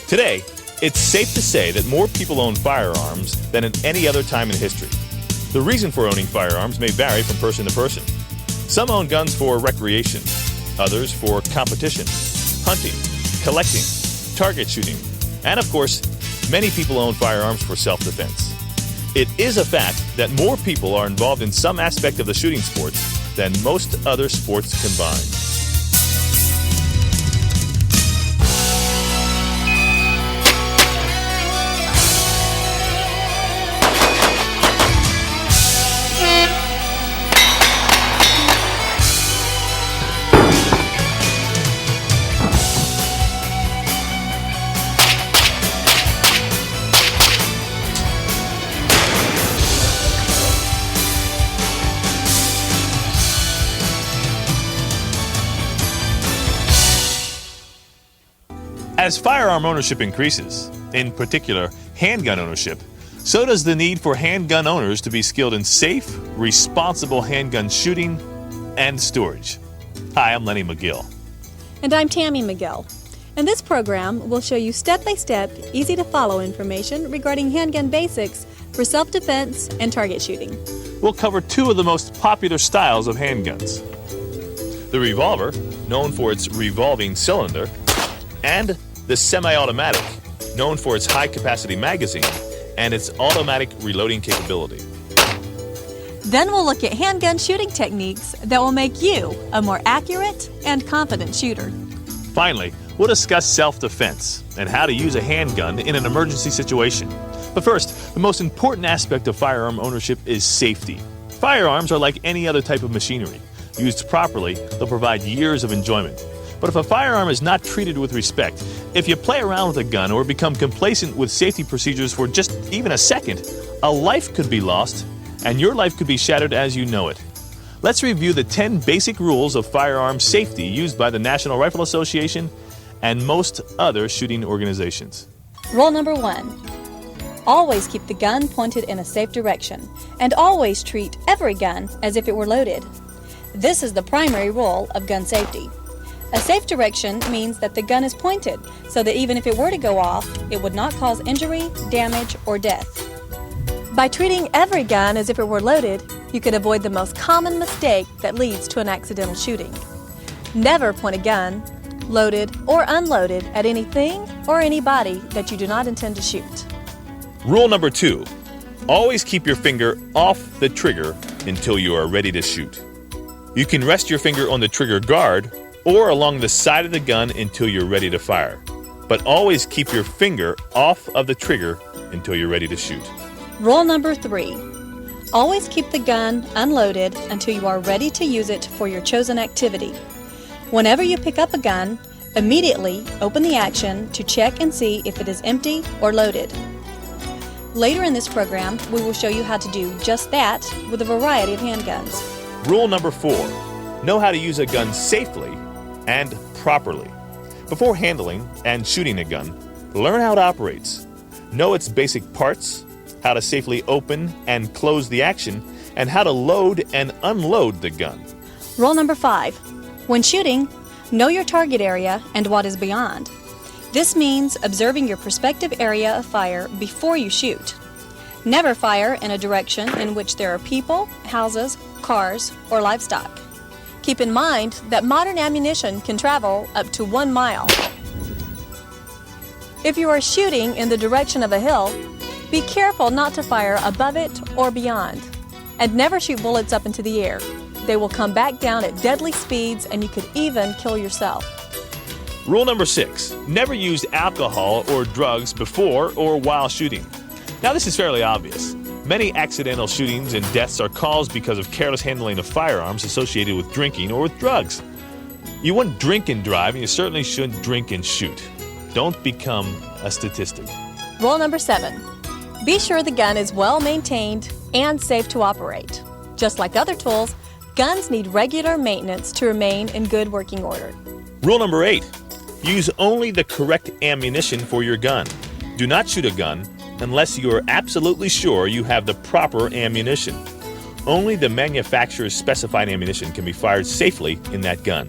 Today, it's safe to say that more people own firearms than at any other time in history. The reason for owning firearms may vary from person to person. Some own guns for recreation, others for competition, hunting, collecting, target shooting, and of course, many people own firearms for self-defense. It is a fact that more people are involved in some aspect of the shooting sports than most other sports combined. As firearm ownership increases, in particular handgun ownership, so does the need for handgun owners to be skilled in safe, responsible handgun shooting and storage. Hi, I'm Lenny McGill. And I'm Tammy McGill. In this program, we'll show you step-by-step, easy-to-follow information regarding handgun basics for self-defense and target shooting. We'll cover two of the most popular styles of handguns. The revolver, known for its revolving cylinder, and the semi-automatic, known for its high-capacity magazine and its automatic reloading capability. Then we'll look at handgun shooting techniques that will make you a more accurate and confident shooter. Finally, we'll discuss self-defense and how to use a handgun in an emergency situation. But first, the most important aspect of firearm ownership is safety. Firearms are like any other type of machinery. Used properly, they'll provide years of enjoyment. But if a firearm is not treated with respect, if you play around with a gun or become complacent with safety procedures for just even a second, a life could be lost and your life could be shattered as you know it. Let's review the 10 basic rules of firearm safety used by the National Rifle Association and most other shooting organizations. Rule number 1. Always keep the gun pointed in a safe direction, and always treat every gun as if it were loaded. This is the primary rule of gun safety. A safe direction means that the gun is pointed so that even if it were to go off, it would not cause injury, damage, or death. By treating every gun as if it were loaded, you could avoid the most common mistake that leads to an accidental shooting. Never point a gun, loaded or unloaded, at anything or anybody that you do not intend to shoot. Rule number 2. Always keep your finger off the trigger until you are ready to shoot. You can rest your finger on the trigger guard or along the side of the gun until you're ready to fire. But always keep your finger off of the trigger until you're ready to shoot. Rule number 3. Always keep the gun unloaded until you are ready to use it for your chosen activity. Whenever you pick up a gun, immediately open the action to check and see if it is empty or loaded. Later in this program, we will show you how to do just that with a variety of handguns. Rule number 4. Know how to use a gun safely and properly. Before handling and shooting a gun, learn how it operates. Know its basic parts, how to safely open and close the action, and how to load and unload the gun. Rule number 5. When shooting, know your target area and what is beyond. This means observing your prospective area of fire before you shoot. Never fire in a direction in which there are people, houses, cars, or livestock. Keep in mind that modern ammunition can travel up to 1 mile. If you are shooting in the direction of a hill, be careful not to fire above it or beyond. And never shoot bullets up into the air. They will come back down at deadly speeds and you could even kill yourself. Rule number 6. Never use alcohol or drugs before or while shooting. Now this is fairly obvious. Many accidental shootings and deaths are caused because of careless handling of firearms associated with drinking or with drugs. You wouldn't drink and drive, and you certainly shouldn't drink and shoot. Don't become a statistic. Rule number 7. Be sure the gun is well maintained and safe to operate. Just like other tools, guns need regular maintenance to remain in good working order. Rule number 8. Use only the correct ammunition for your gun. Do not shoot a gun unless you are absolutely sure you have the proper ammunition. Only the manufacturer's specified ammunition can be fired safely in that gun.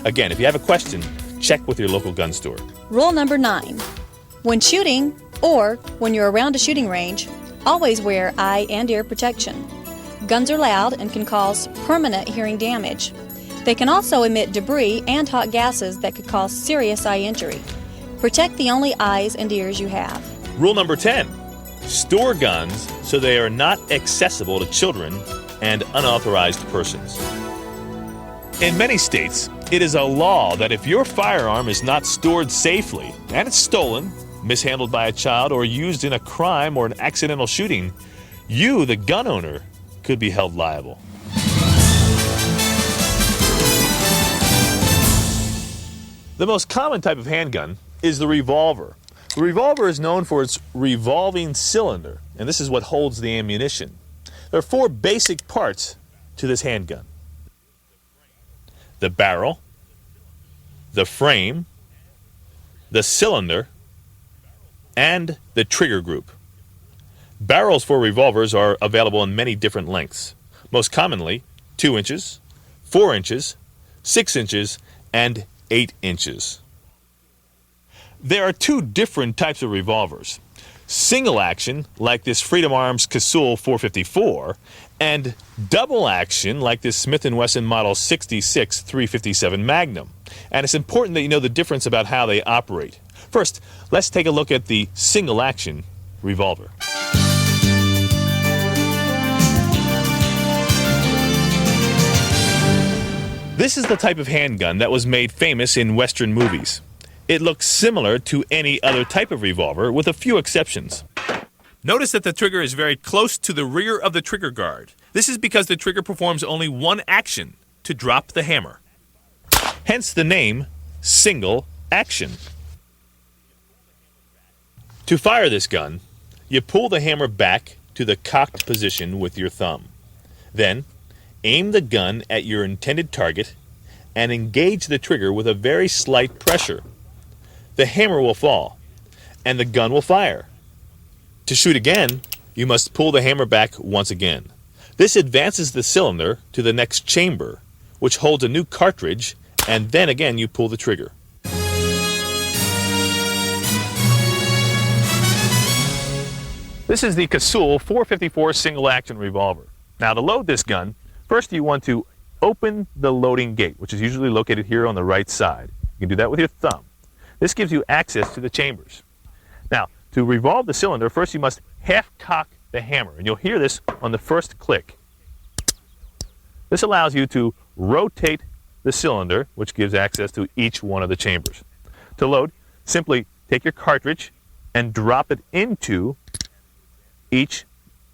Again, if you have a question, check with your local gun store. Rule number 9. When shooting, or when you're around a shooting range, always wear eye and ear protection. Guns are loud and can cause permanent hearing damage. They can also emit debris and hot gases that could cause serious eye injury. Protect the only eyes and ears you have. Rule number 10. Store guns so they are not accessible to children and unauthorized persons. In many states, it is a law that if your firearm is not stored safely and it's stolen, mishandled by a child, or used in a crime or an accidental shooting, you, the gun owner, could be held liable. The most common type of handgun is the revolver. The revolver is known for its revolving cylinder, and this is what holds the ammunition. There are 4 basic parts to this handgun: the barrel, the frame, the cylinder, and the trigger group. Barrels for revolvers are available in many different lengths, most commonly 2 inches, 4 inches, 6 inches, and 8 inches. There are 2 different types of revolvers: single action, like this Freedom Arms Casull 454, and double action, like this Smith & Wesson Model 66 357 Magnum. And it's important that you know the difference about how they operate. First, let's take a look at the single action revolver. This is the type of handgun that was made famous in Western movies. It looks similar to any other type of revolver, with a few exceptions. Notice that the trigger is very close to the rear of the trigger guard. This is because the trigger performs only one action, to drop the hammer. Hence the name, single action. To fire this gun, you pull the hammer back to the cocked position with your thumb. Then, aim the gun at your intended target and engage the trigger with a very slight pressure. The hammer will fall, and the gun will fire. To shoot again, you must pull the hammer back once again. This advances the cylinder to the next chamber, which holds a new cartridge, and then again you pull the trigger. This is the Casull 454 single action revolver. Now, to load this gun, first you want to open the loading gate, which is usually located here on the right side. You can do that with your thumb. This gives you access to the chambers. Now, to revolve the cylinder, first you must half-cock the hammer, and you'll hear this on the first click. This allows you to rotate the cylinder, which gives access to each one of the chambers. To load, simply take your cartridge and drop it into each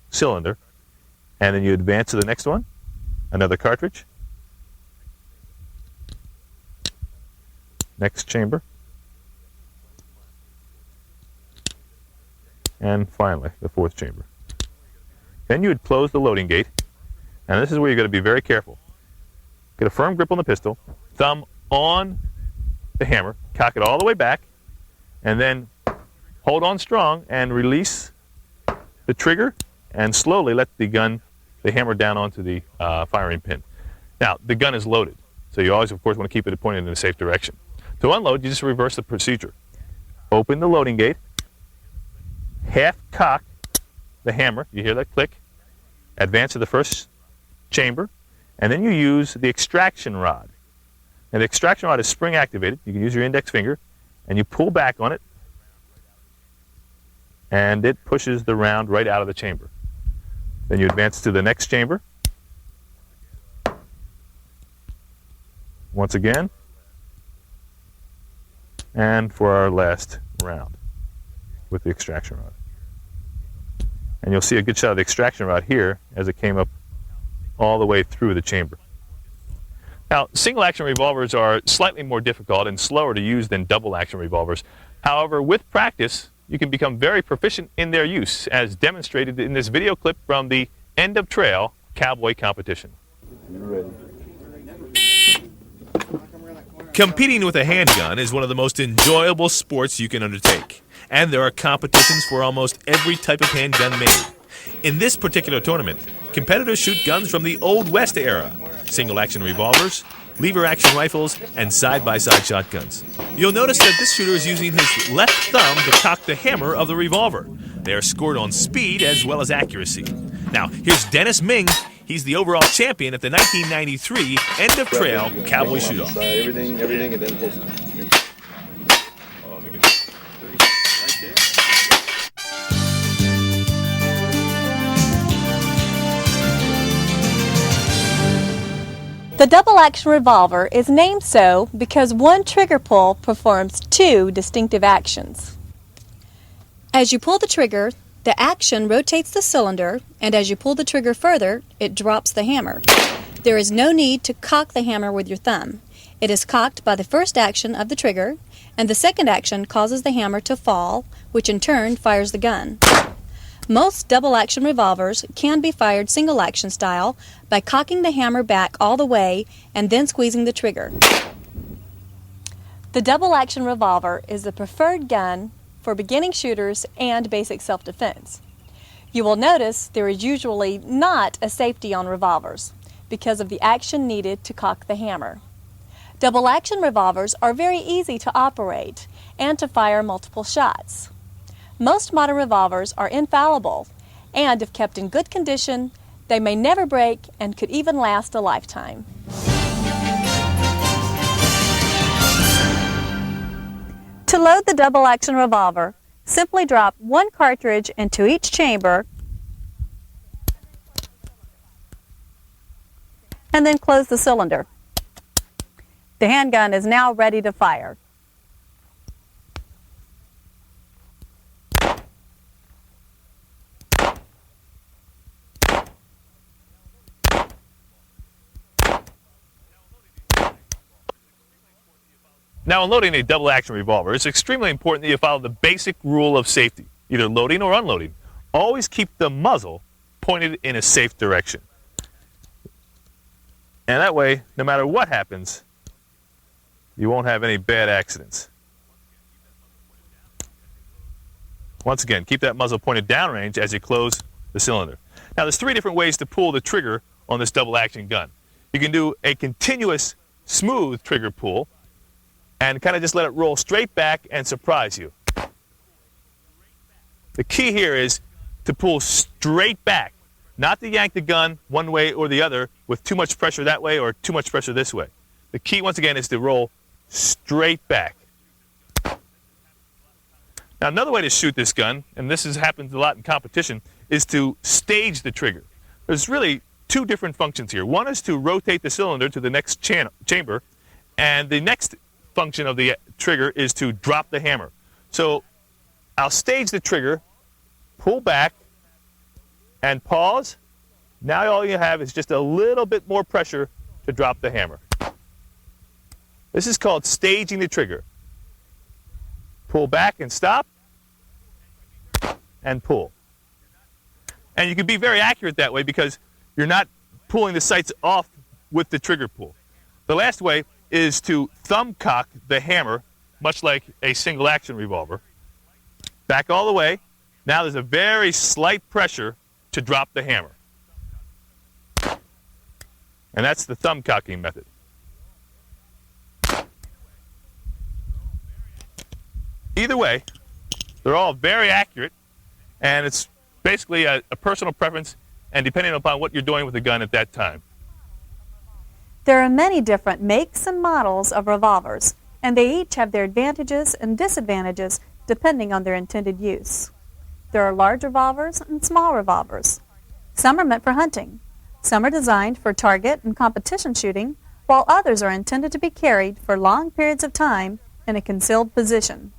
cylinder, and then you advance to the next one, another cartridge, next chamber, and finally the 4th chamber. Then you would close the loading gate, and this is where you're going to be very careful. Get a firm grip on the pistol, thumb on the hammer, cock it all the way back, and then hold on strong and release the trigger and slowly let the hammer down onto the firing pin. Now, the gun is loaded, so you always, of course, want to keep it pointed in a safe direction. To unload, you just reverse the procedure. Open the loading gate, half-cock the hammer, you hear that click, advance to the first chamber, and then you use the extraction rod. And the extraction rod is spring activated. You can use your index finger, and you pull back on it, and it pushes the round right out of the chamber. Then you advance to the next chamber. Once again. And for our last round with the extraction rod. And you'll see a good shot of the extraction rod here as it came up all the way through the chamber. Now, single action revolvers are slightly more difficult and slower to use than double action revolvers. However, with practice, you can become very proficient in their use, as demonstrated in this video clip from the End of Trail Cowboy Competition. Competing with a handgun is one of the most enjoyable sports you can undertake, and there are competitions for almost every type of handgun made. In this particular tournament, competitors shoot guns from the Old West era, single-action revolvers, lever-action rifles, and side-by-side shotguns. You'll notice that this shooter is using his left thumb to cock the hammer of the revolver. They are scored on speed as well as accuracy. Now, here's Dennis Ming. He's the overall champion at the 1993 End of Trail Cowboy Shoot-Off. Everything, and then pull. The double-action revolver is named so because one trigger pull performs two distinctive actions. As you pull the trigger, the action rotates the cylinder, and as you pull the trigger further, it drops the hammer. There is no need to cock the hammer with your thumb. It is cocked by the first action of the trigger, and the second action causes the hammer to fall, which in turn fires the gun. Most double-action revolvers can be fired single-action style by cocking the hammer back all the way and then squeezing the trigger. The double-action revolver is the preferred gun for beginning shooters and basic self-defense. You will notice there is usually not a safety on revolvers because of the action needed to cock the hammer. Double-action revolvers are very easy to operate and to fire multiple shots. Most modern revolvers are infallible, and if kept in good condition, they may never break and could even last a lifetime. To load the double-action revolver, simply drop one cartridge into each chamber and then close the cylinder. The handgun is now ready to fire. Now, in loading a double-action revolver, it's extremely important that you follow the basic rule of safety, either loading or unloading. Always keep the muzzle pointed in a safe direction. And that way, no matter what happens, you won't have any bad accidents. Once again, keep that muzzle pointed downrange as you close the cylinder. Now, there's three different ways to pull the trigger on this double-action gun. You can do a continuous, smooth trigger pull, and kind of just let it roll straight back and surprise you. The key here is to pull straight back, not to yank the gun one way or the other with too much pressure that way or too much pressure this way. The key, once again, is to roll straight back. Now, another way to shoot this gun, and this happens a lot in competition, is to stage the trigger. There's really two different functions here. One is to rotate the cylinder to the next chamber, and the next function of the trigger is to drop the hammer. So I'll stage the trigger, pull back, and pause. Now all you have is just a little bit more pressure to drop the hammer. This is called staging the trigger. Pull back and stop, and pull. And you can be very accurate that way because you're not pulling the sights off with the trigger pull. The last way is to thumb cock the hammer, much like a single action revolver. Back all the way. Now there's a very slight pressure to drop the hammer. And that's the thumb cocking method. Either way, they're all very accurate, and it's basically a personal preference and depending upon what you're doing with the gun at that time. There are many different makes and models of revolvers, and they each have their advantages and disadvantages depending on their intended use. There are large revolvers and small revolvers. Some are meant for hunting. Some are designed for target and competition shooting, while others are intended to be carried for long periods of time in a concealed position.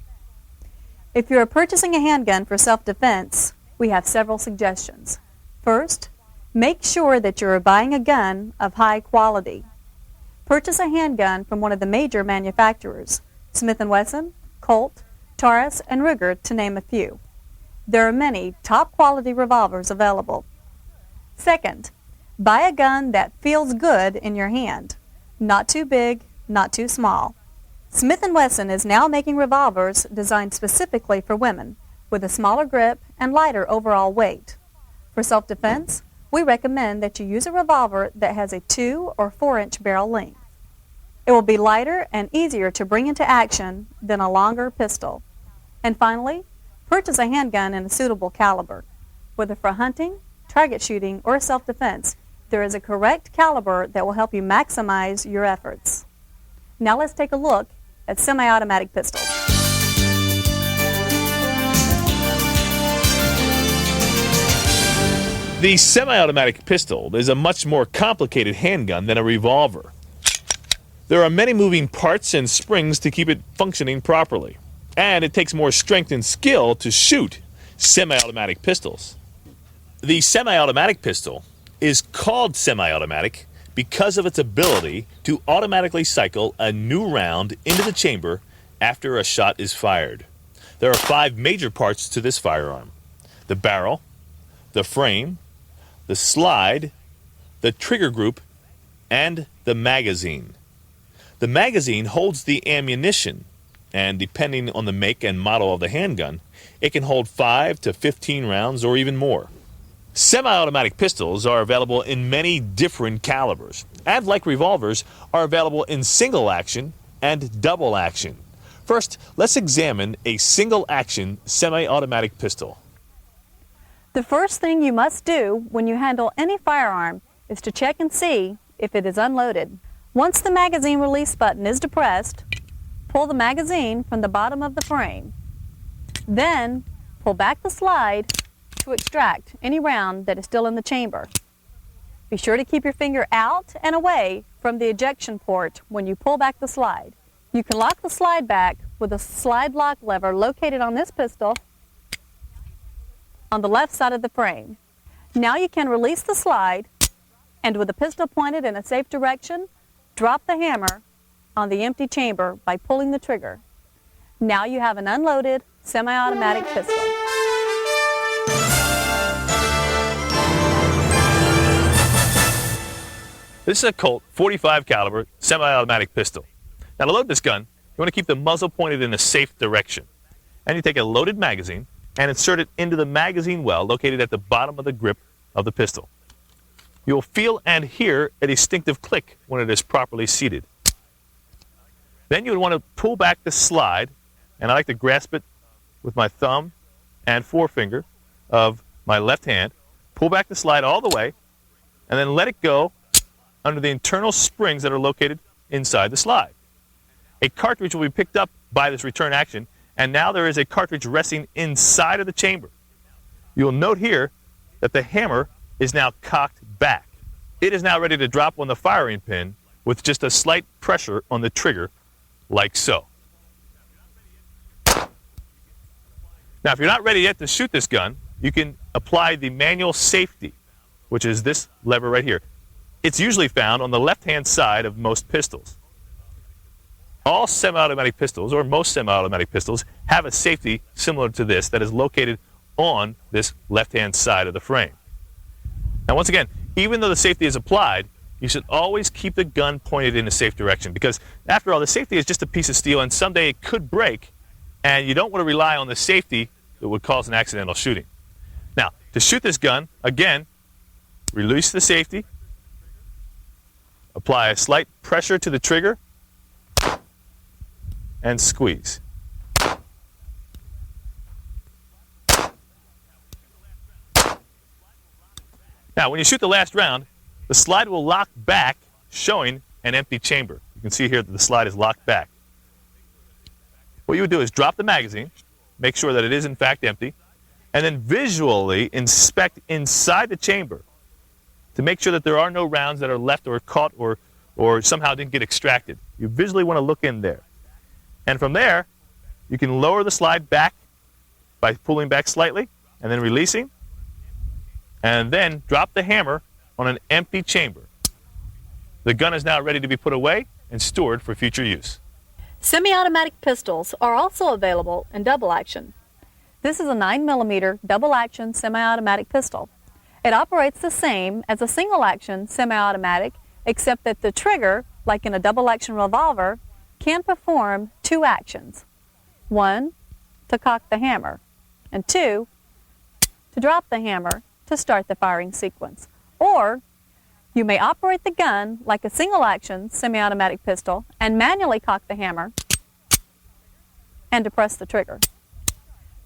If you are purchasing a handgun for self-defense, we have several suggestions. First, make sure that you are buying a gun of high quality. Purchase a handgun from one of the major manufacturers, Smith & Wesson, Colt, Taurus, and Ruger, to name a few. There are many top-quality revolvers available. Second, buy a gun that feels good in your hand. Not too big, not too small. Smith & Wesson is now making revolvers designed specifically for women, with a smaller grip and lighter overall weight. For self-defense, we recommend that you use a revolver that has a 2 or 4 inch barrel length. It will be lighter and easier to bring into action than a longer pistol. And finally, purchase a handgun in a suitable caliber. Whether for hunting, target shooting, or self-defense, there is a correct caliber that will help you maximize your efforts. Now let's take a look at semi-automatic pistols. The semi-automatic pistol is a much more complicated handgun than a revolver. There are many moving parts and springs to keep it functioning properly, and it takes more strength and skill to shoot semi-automatic pistols. The semi-automatic pistol is called semi-automatic because of its ability to automatically cycle a new round into the chamber after a shot is fired. There are 5 major parts to this firearm: the barrel, the frame, the slide, the trigger group, and the magazine. The magazine holds the ammunition, and depending on the make and model of the handgun, it can hold 5 to 15 rounds or even more. Semi-automatic pistols are available in many different calibers, and like revolvers, are available in single action and double action. First, let's examine a single action semi-automatic pistol. The first thing you must do when you handle any firearm is to check and see if it is unloaded. Once the magazine release button is depressed, pull the magazine from the bottom of the frame. Then, pull back the slide to extract any round that is still in the chamber. Be sure to keep your finger out and away from the ejection port when you pull back the slide. You can lock the slide back with a slide lock lever located on this pistol on the left side of the frame. Now you can release the slide, and with the pistol pointed in a safe direction, drop the hammer on the empty chamber by pulling the trigger. Now you have an unloaded semi-automatic pistol. This is a Colt .45 caliber semi-automatic pistol. Now to load this gun, you want to keep the muzzle pointed in a safe direction. And you take a loaded magazine and insert it into the magazine well located at the bottom of the grip of the pistol. You'll feel and hear a distinctive click when it is properly seated. Then you would want to pull back the slide, and I like to grasp it with my thumb and forefinger of my left hand. Pull back the slide all the way, and then let it go under the internal springs that are located inside the slide. A cartridge will be picked up by this return action, and now there is a cartridge resting inside of the chamber. You'll note here that the hammer is now cocked back. It is now ready to drop on the firing pin with just a slight pressure on the trigger, like so. Now, if you're not ready yet to shoot this gun, you can apply the manual safety, which is this lever right here. It's usually found on the left-hand side of most pistols. All semi-automatic pistols, or most semi-automatic pistols, have a safety similar to this that is located on this left-hand side of the frame. Now, once again, even though the safety is applied, you should always keep the gun pointed in a safe direction, because after all, the safety is just a piece of steel, and someday it could break, and you don't want to rely on the safety that would cause an accidental shooting. Now, to shoot this gun, again, release the safety, apply a slight pressure to the trigger, and squeeze. Now, when you shoot the last round, the slide will lock back, showing an empty chamber. You can see here that the slide is locked back. What you would do is drop the magazine, make sure that it is in fact empty, and then visually inspect inside the chamber to make sure that there are no rounds that are left or caught or somehow didn't get extracted. You visually want to look in there. And from there, you can lower the slide back by pulling back slightly and then releasing, and then drop the hammer on an empty chamber. The gun is now ready to be put away and stored for future use. Semi-automatic pistols are also available in double action. This is a 9mm double-action semi-automatic pistol. It operates the same as a single-action semi-automatic, except that the trigger, like in a double-action revolver, can perform 2 actions. 1, to cock the hammer, and 2, to drop the hammer to start the firing sequence. Or You may operate the gun like a single-action semi-automatic pistol and manually cock the hammer and depress the trigger.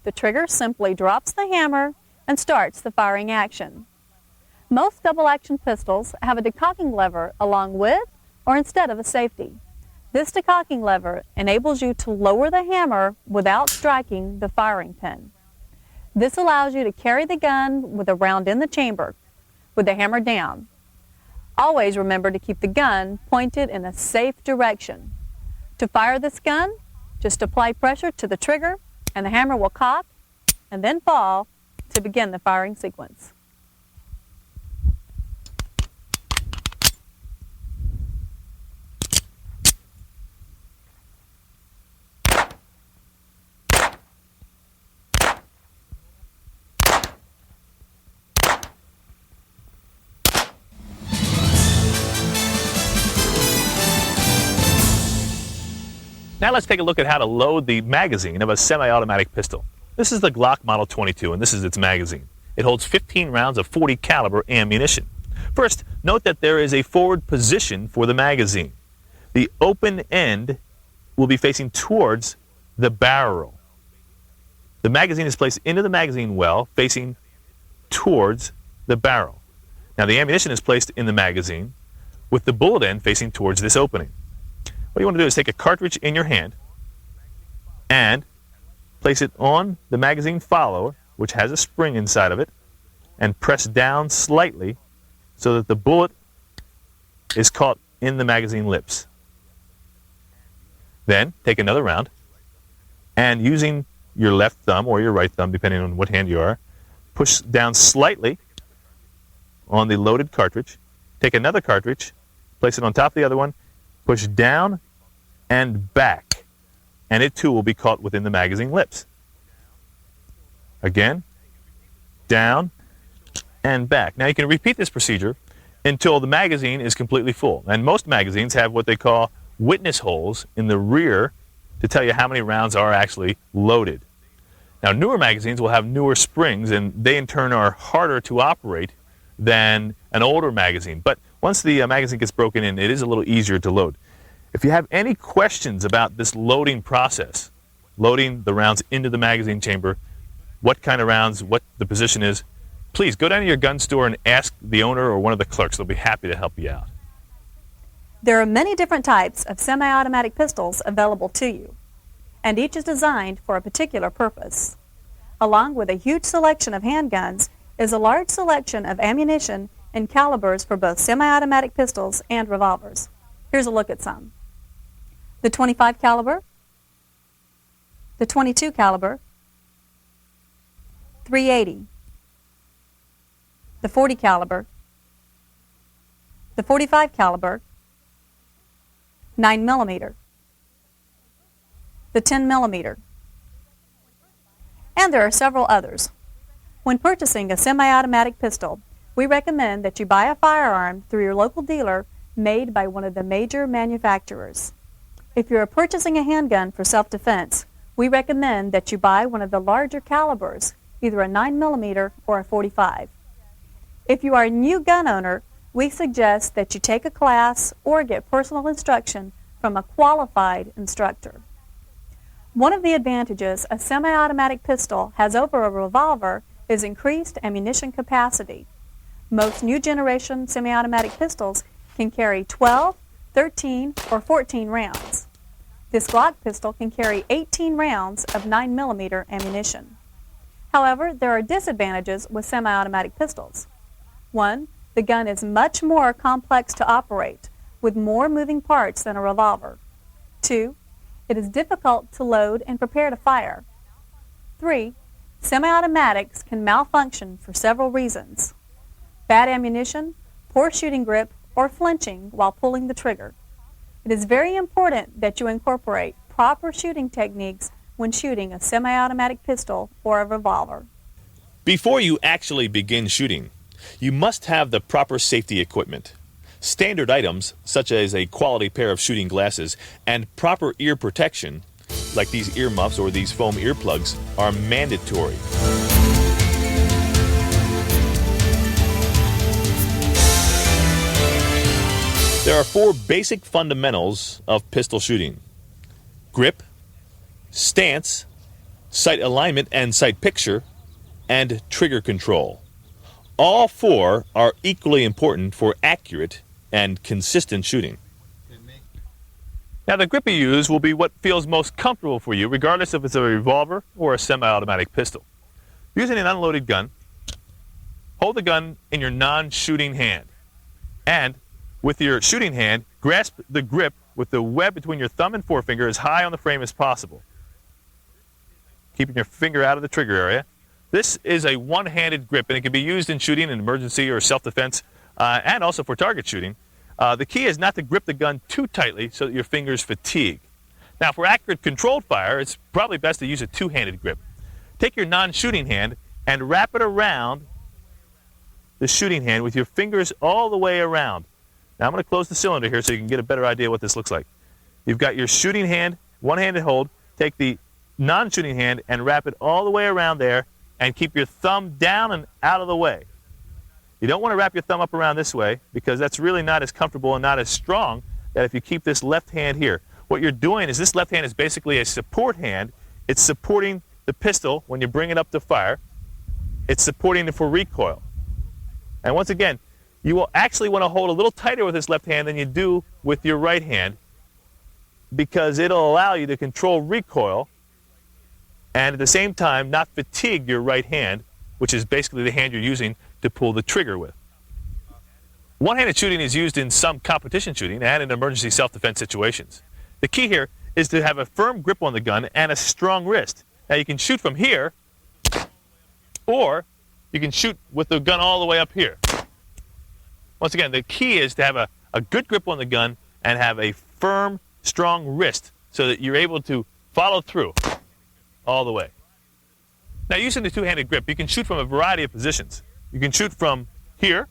The trigger simply drops the hammer and starts the firing action. Most double-action pistols have a decocking lever along with or instead of a safety. This decocking lever enables you to lower the hammer without striking the firing pin. This allows you to carry the gun with a round in the chamber, with the hammer down. Always remember to keep the gun pointed in a safe direction. To fire this gun, just apply pressure to the trigger and the hammer will cock and then fall to begin the firing sequence. Now let's take a look at how to load the magazine of a semi-automatic pistol. This is the Glock Model 22, and this is its magazine. It holds 15 rounds of 40 caliber ammunition. First, note that there is a forward position for the magazine. The open end will be facing towards the barrel. The magazine is placed into the magazine well, facing towards the barrel. Now the ammunition is placed in the magazine with the bullet end facing towards this opening. What you want to do is take a cartridge in your hand and place it on the magazine follower, which has a spring inside of it, and press down slightly so that the bullet is caught in the magazine lips. Then take another round and using your left thumb or your right thumb, depending on what hand you are, push down slightly on the loaded cartridge. Take another cartridge, place it on top of the other one, push down and back, and it too will be caught within the magazine lips. Again, down and back. Now you can repeat this procedure until the magazine is completely full. And most magazines have what they call witness holes in the rear to tell you how many rounds are actually loaded. Now newer magazines will have newer springs, and they in turn are harder to operate than an older magazine. But once the magazine gets broken in, it is a little easier to load. If you have any questions about this loading process, loading the rounds into the magazine chamber, what kind of rounds, what the position is, please go down to your gun store and ask the owner or one of the clerks. They'll be happy to help you out. There are many different types of semi-automatic pistols available to you, and each is designed for a particular purpose. Along with a huge selection of handguns is a large selection of ammunition and calibers for both semi-automatic pistols and revolvers. Here's a look at some. The 25 caliber, the 22 caliber, 380, the 40 caliber, the 45 caliber, 9 millimeter, the 10 millimeter, and there are several others. When purchasing a semi-automatic pistol, we recommend that you buy a firearm through your local dealer made by one of the major manufacturers. If you are purchasing a handgun for self-defense, we recommend that you buy one of the larger calibers, either a 9 millimeter or a 45. If you are a new gun owner, we suggest that you take a class or get personal instruction from a qualified instructor. One of the advantages a semi-automatic pistol has over a revolver is increased ammunition capacity. Most new generation semi-automatic pistols can carry 12, 13, or 14 rounds. This Glock pistol can carry 18 rounds of 9 millimeter ammunition. However, there are disadvantages with semi-automatic pistols. One, the gun is much more complex to operate, with more moving parts than a revolver. 2, it is difficult to load and prepare to fire. 3, semi-automatics can malfunction for several reasons: bad ammunition, poor shooting grip, or flinching while pulling the trigger. It is very important that you incorporate proper shooting techniques when shooting a semi-automatic pistol or a revolver. Before you actually begin shooting, you must have the proper safety equipment. Standard items, such as a quality pair of shooting glasses and proper ear protection, like these ear muffs or these foam earplugs, are mandatory. There are four basic fundamentals of pistol shooting: grip, stance, sight alignment and sight picture, and trigger control. All four are equally important for accurate and consistent shooting. Now, the grip you use will be what feels most comfortable for you, regardless if it's a revolver or a semi-automatic pistol. Using an unloaded gun, hold the gun in your non-shooting hand, and with your shooting hand, grasp the grip with the web between your thumb and forefinger as high on the frame as possible, keeping your finger out of the trigger area. This is a one-handed grip, and it can be used in shooting in emergency or self-defense, and also for target shooting. The key is not to grip the gun too tightly so that your fingers fatigue. Now, for accurate controlled fire, it's probably best to use a two-handed grip. Take your non-shooting hand and wrap it around the shooting hand with your fingers all the way around. Now, I'm going to close the cylinder here so you can get a better idea what this looks like. You've got your shooting hand, one-handed hold. Take the non-shooting hand and wrap it all the way around there and keep your thumb down and out of the way. You don't want to wrap your thumb up around this way because that's really not as comfortable and not as strong that if you keep this left hand here. What you're doing is this left hand is basically a support hand. It's supporting the pistol when you bring it up to fire. It's supporting it for recoil. And once again, you will actually want to hold a little tighter with this left hand than you do with your right hand because it'll allow you to control recoil and at the same time not fatigue your right hand, which is basically the hand you're using to pull the trigger with. One-handed shooting is used in some competition shooting and in emergency self-defense situations. The key here is to have a firm grip on the gun and a strong wrist. Now you can shoot from here, or you can shoot with the gun all the way up here. Once again, the key is to have a good grip on the gun and have a firm, strong wrist so that you're able to follow through all the way. Now, using the two-handed grip, you can shoot from a variety of positions. You can shoot from here,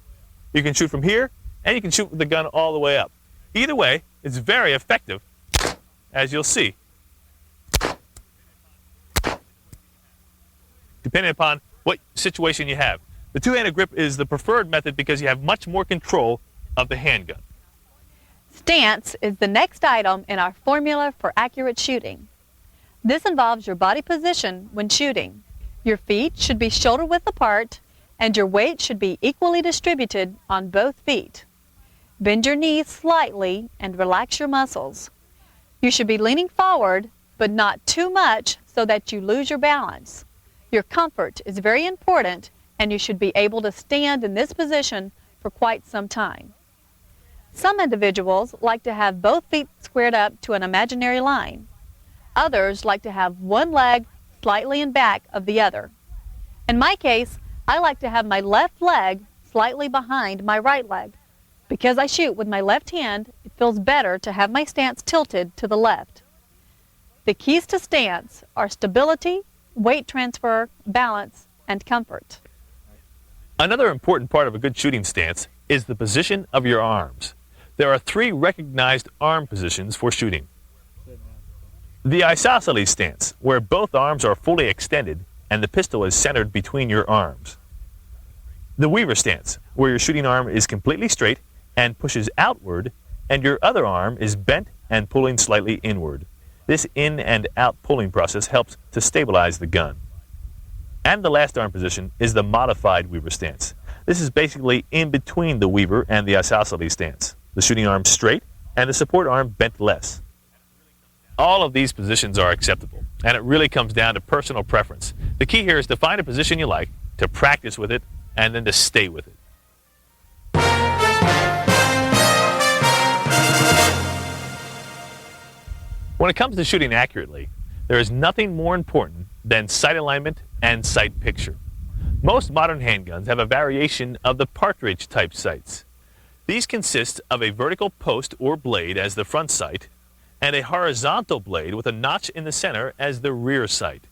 you can shoot from here, and you can shoot with the gun all the way up. Either way, it's very effective, as you'll see, depending upon what situation you have. The two-handed grip is the preferred method because you have much more control of the handgun. Stance is the next item in our formula for accurate shooting. This involves your body position when shooting. Your feet should be shoulder-width apart, and your weight should be equally distributed on both feet. Bend your knees slightly and relax your muscles. You should be leaning forward, but not too much so that you lose your balance. Your comfort is very important, and you should be able to stand in this position for quite some time. Some individuals like to have both feet squared up to an imaginary line. Others like to have one leg slightly in back of the other. In my case, I like to have my left leg slightly behind my right leg. Because I shoot with my left hand, it feels better to have my stance tilted to the left. The keys to stance are stability, weight transfer, balance, and comfort. Another important part of a good shooting stance is the position of your arms. There are three recognized arm positions for shooting. The isosceles stance, where both arms are fully extended and the pistol is centered between your arms. The Weaver stance, where your shooting arm is completely straight and pushes outward, and your other arm is bent and pulling slightly inward. This in and out pulling process helps to stabilize the gun. And the last arm position is the modified Weaver stance. This is basically in between the Weaver and the isosceles stance. The shooting arm straight and the support arm bent less. All of these positions are acceptable, and it really comes down to personal preference. The key here is to find a position you like, to practice with it, and then to stay with it. When it comes to shooting accurately, there is nothing more important than sight alignment and sight picture. Most modern handguns have a variation of the partridge type sights. These consist of a vertical post or blade as the front sight and a horizontal blade with a notch in the center as the rear sight.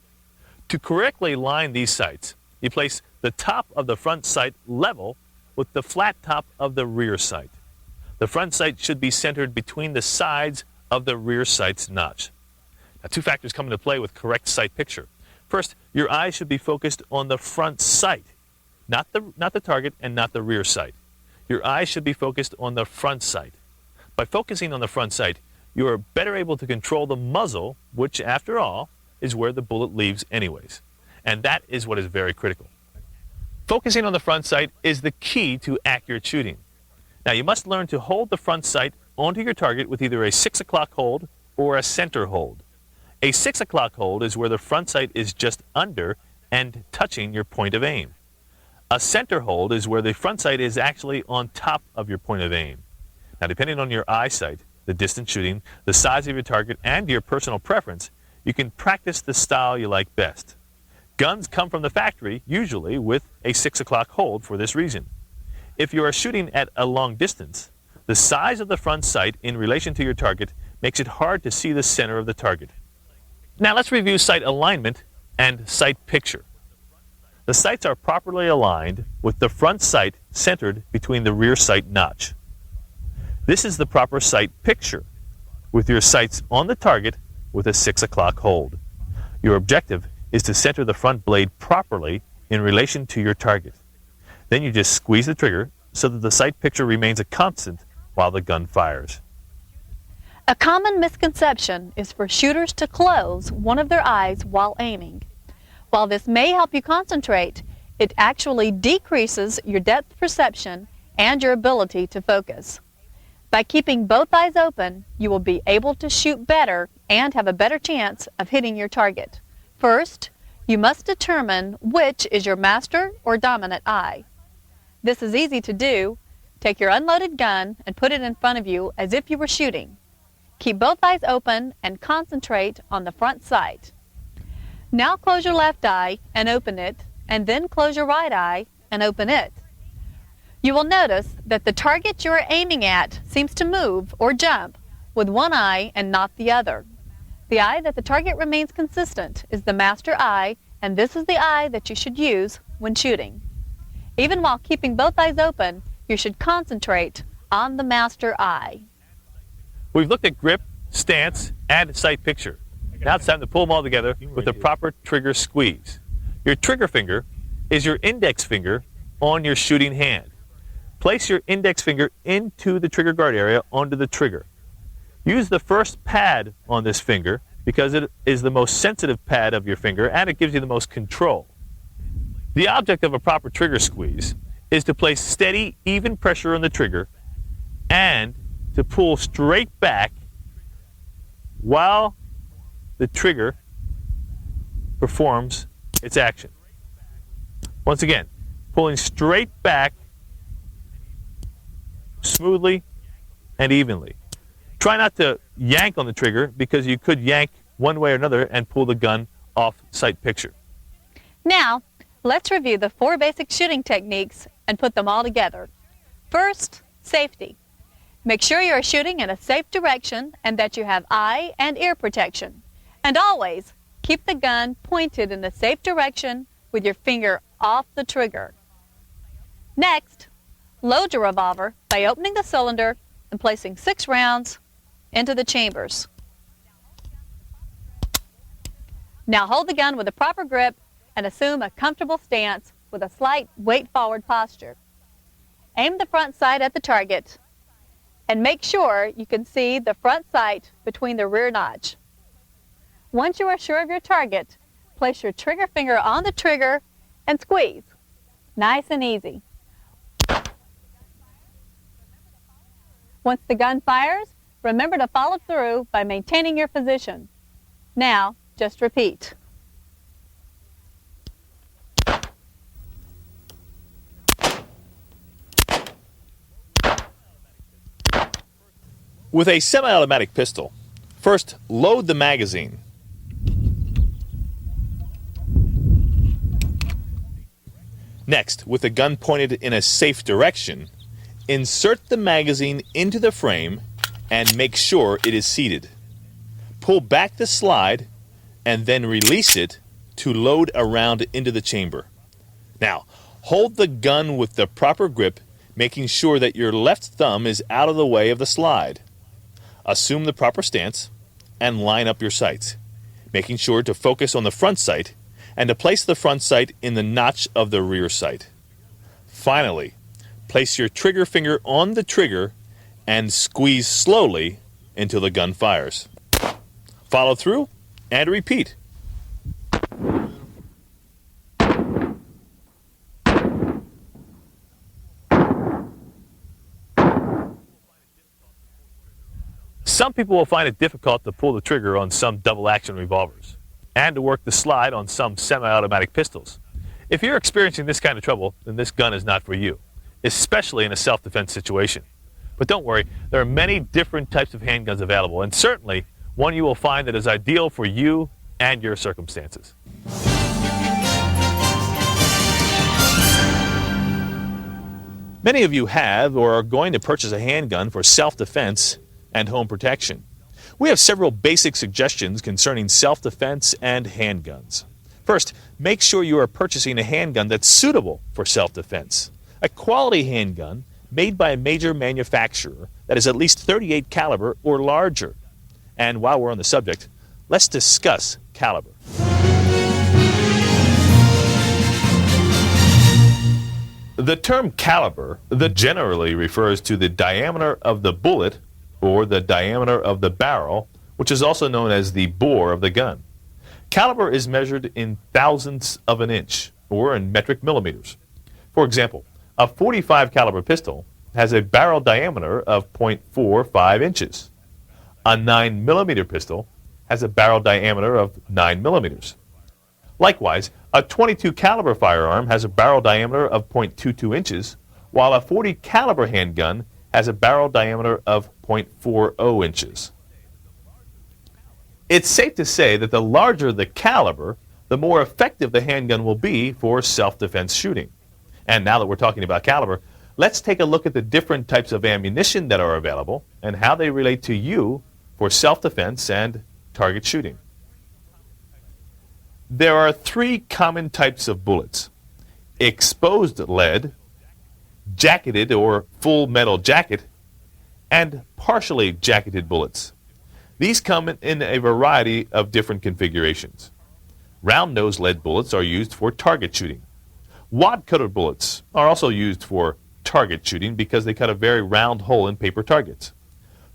To correctly line these sights, you place the top of the front sight level with the flat top of the rear sight. The front sight should be centered between the sides of the rear sight's notch. Now, two factors come into play with correct sight picture. First, your eyes should be focused on the front sight, not the target and not the rear sight. Your eyes should be focused on the front sight. By focusing on the front sight, you are better able to control the muzzle, which, after all, is where the bullet leaves anyways. And that is what is very critical. Focusing on the front sight is the key to accurate shooting. Now, you must learn to hold the front sight onto your target with either a 6 o'clock hold or a center hold. A 6 o'clock hold is where the front sight is just under and touching your point of aim. A center hold is where the front sight is actually on top of your point of aim. Now, depending on your eyesight, the distance shooting, the size of your target, and your personal preference, you can practice the style you like best. Guns come from the factory, usually with a 6 o'clock hold for this reason. If you are shooting at a long distance, the size of the front sight in relation to your target makes it hard to see the center of the target. Now let's review sight alignment and sight picture. The sights are properly aligned with the front sight centered between the rear sight notch. This is the proper sight picture, with your sights on the target with a 6 o'clock hold. Your objective is to center the front blade properly in relation to your target. Then you just squeeze the trigger so that the sight picture remains a constant while the gun fires. A common misconception is for shooters to close one of their eyes while aiming. While this may help you concentrate, it actually decreases your depth perception and your ability to focus. By keeping both eyes open, you will be able to shoot better and have a better chance of hitting your target. First, you must determine which is your master or dominant eye. This is easy to do. Take your unloaded gun and put it in front of you as if you were shooting. Keep both eyes open and concentrate on the front sight. Now close your left eye and open it, and then close your right eye and open it. You will notice that the target you are aiming at seems to move or jump with one eye and not the other. The eye that the target remains consistent is the master eye, and this is the eye that you should use when shooting. Even while keeping both eyes open, you should concentrate on the master eye. We've looked at grip, stance, and sight picture. Now it's time to pull them all together with the proper trigger squeeze. Your trigger finger is your index finger on your shooting hand. Place your index finger into the trigger guard area onto the trigger. Use the first pad on this finger because it is the most sensitive pad of your finger and it gives you the most control. The object of a proper trigger squeeze is to place steady, even pressure on the trigger and to pull straight back while the trigger performs its action. Once again, pulling straight back smoothly and evenly. Try not to yank on the trigger because you could yank one way or another and pull the gun off sight picture. Now, let's review the 4 basic shooting techniques and put them all together. First, safety. Make sure you are shooting in a safe direction and that you have eye and ear protection. And always keep the gun pointed in a safe direction with your finger off the trigger. Next, load your revolver by opening the cylinder and placing 6 rounds into the chambers. Now hold the gun with a proper grip and assume a comfortable stance with a slight weight-forward posture. Aim the front sight at the target and make sure you can see the front sight between the rear notch. Once you are sure of your target, place your trigger finger on the trigger and squeeze. Nice and easy. Once the gun fires, remember to follow through by maintaining your position. Now, just repeat. With a semi-automatic pistol, first load the magazine. Next, with the gun pointed in a safe direction, insert the magazine into the frame and make sure it is seated. Pull back the slide and then release it to load around into the chamber. Now, hold the gun with the proper grip, making sure that your left thumb is out of the way of the slide. Assume the proper stance and line up your sights, making sure to focus on the front sight and to place the front sight in the notch of the rear sight. Finally, place your trigger finger on the trigger and squeeze slowly until the gun fires. Follow through and repeat. Some people will find it difficult to pull the trigger on some double-action revolvers and to work the slide on some semi-automatic pistols. If you're experiencing this kind of trouble, then this gun is not for you, especially in a self-defense situation. But don't worry, there are many different types of handguns available, and certainly one you will find that is ideal for you and your circumstances. Many of you have or are going to purchase a handgun for self-defense and home protection. We have several basic suggestions concerning self-defense and handguns. First, make sure you are purchasing a handgun that's suitable for self-defense. A quality handgun made by a major manufacturer that is at least .38 caliber or larger. And while we're on the subject, let's discuss caliber. The term caliber generally refers to the diameter of the bullet or the diameter of the barrel, which is also known as the bore of the gun. Caliber is measured in thousandths of an inch, or in metric millimeters. For example, a .45 caliber pistol has a barrel diameter of 0.45 inches. A 9 millimeter pistol has a barrel diameter of 9 millimeters. Likewise, a .22 caliber firearm has a barrel diameter of 0.22 inches, while a .40 caliber handgun has a barrel diameter of 0.40 inches. It's safe to say that the larger the caliber, the more effective the handgun will be for self-defense shooting. And now that we're talking about caliber, let's take a look at the different types of ammunition that are available and how they relate to you for self-defense and target shooting. There are three common types of bullets: exposed lead, jacketed or full metal jacket, and partially jacketed bullets. These come in a variety of different configurations. Round-nosed lead bullets are used for target shooting. Wad-cutter bullets are also used for target shooting because they cut a very round hole in paper targets.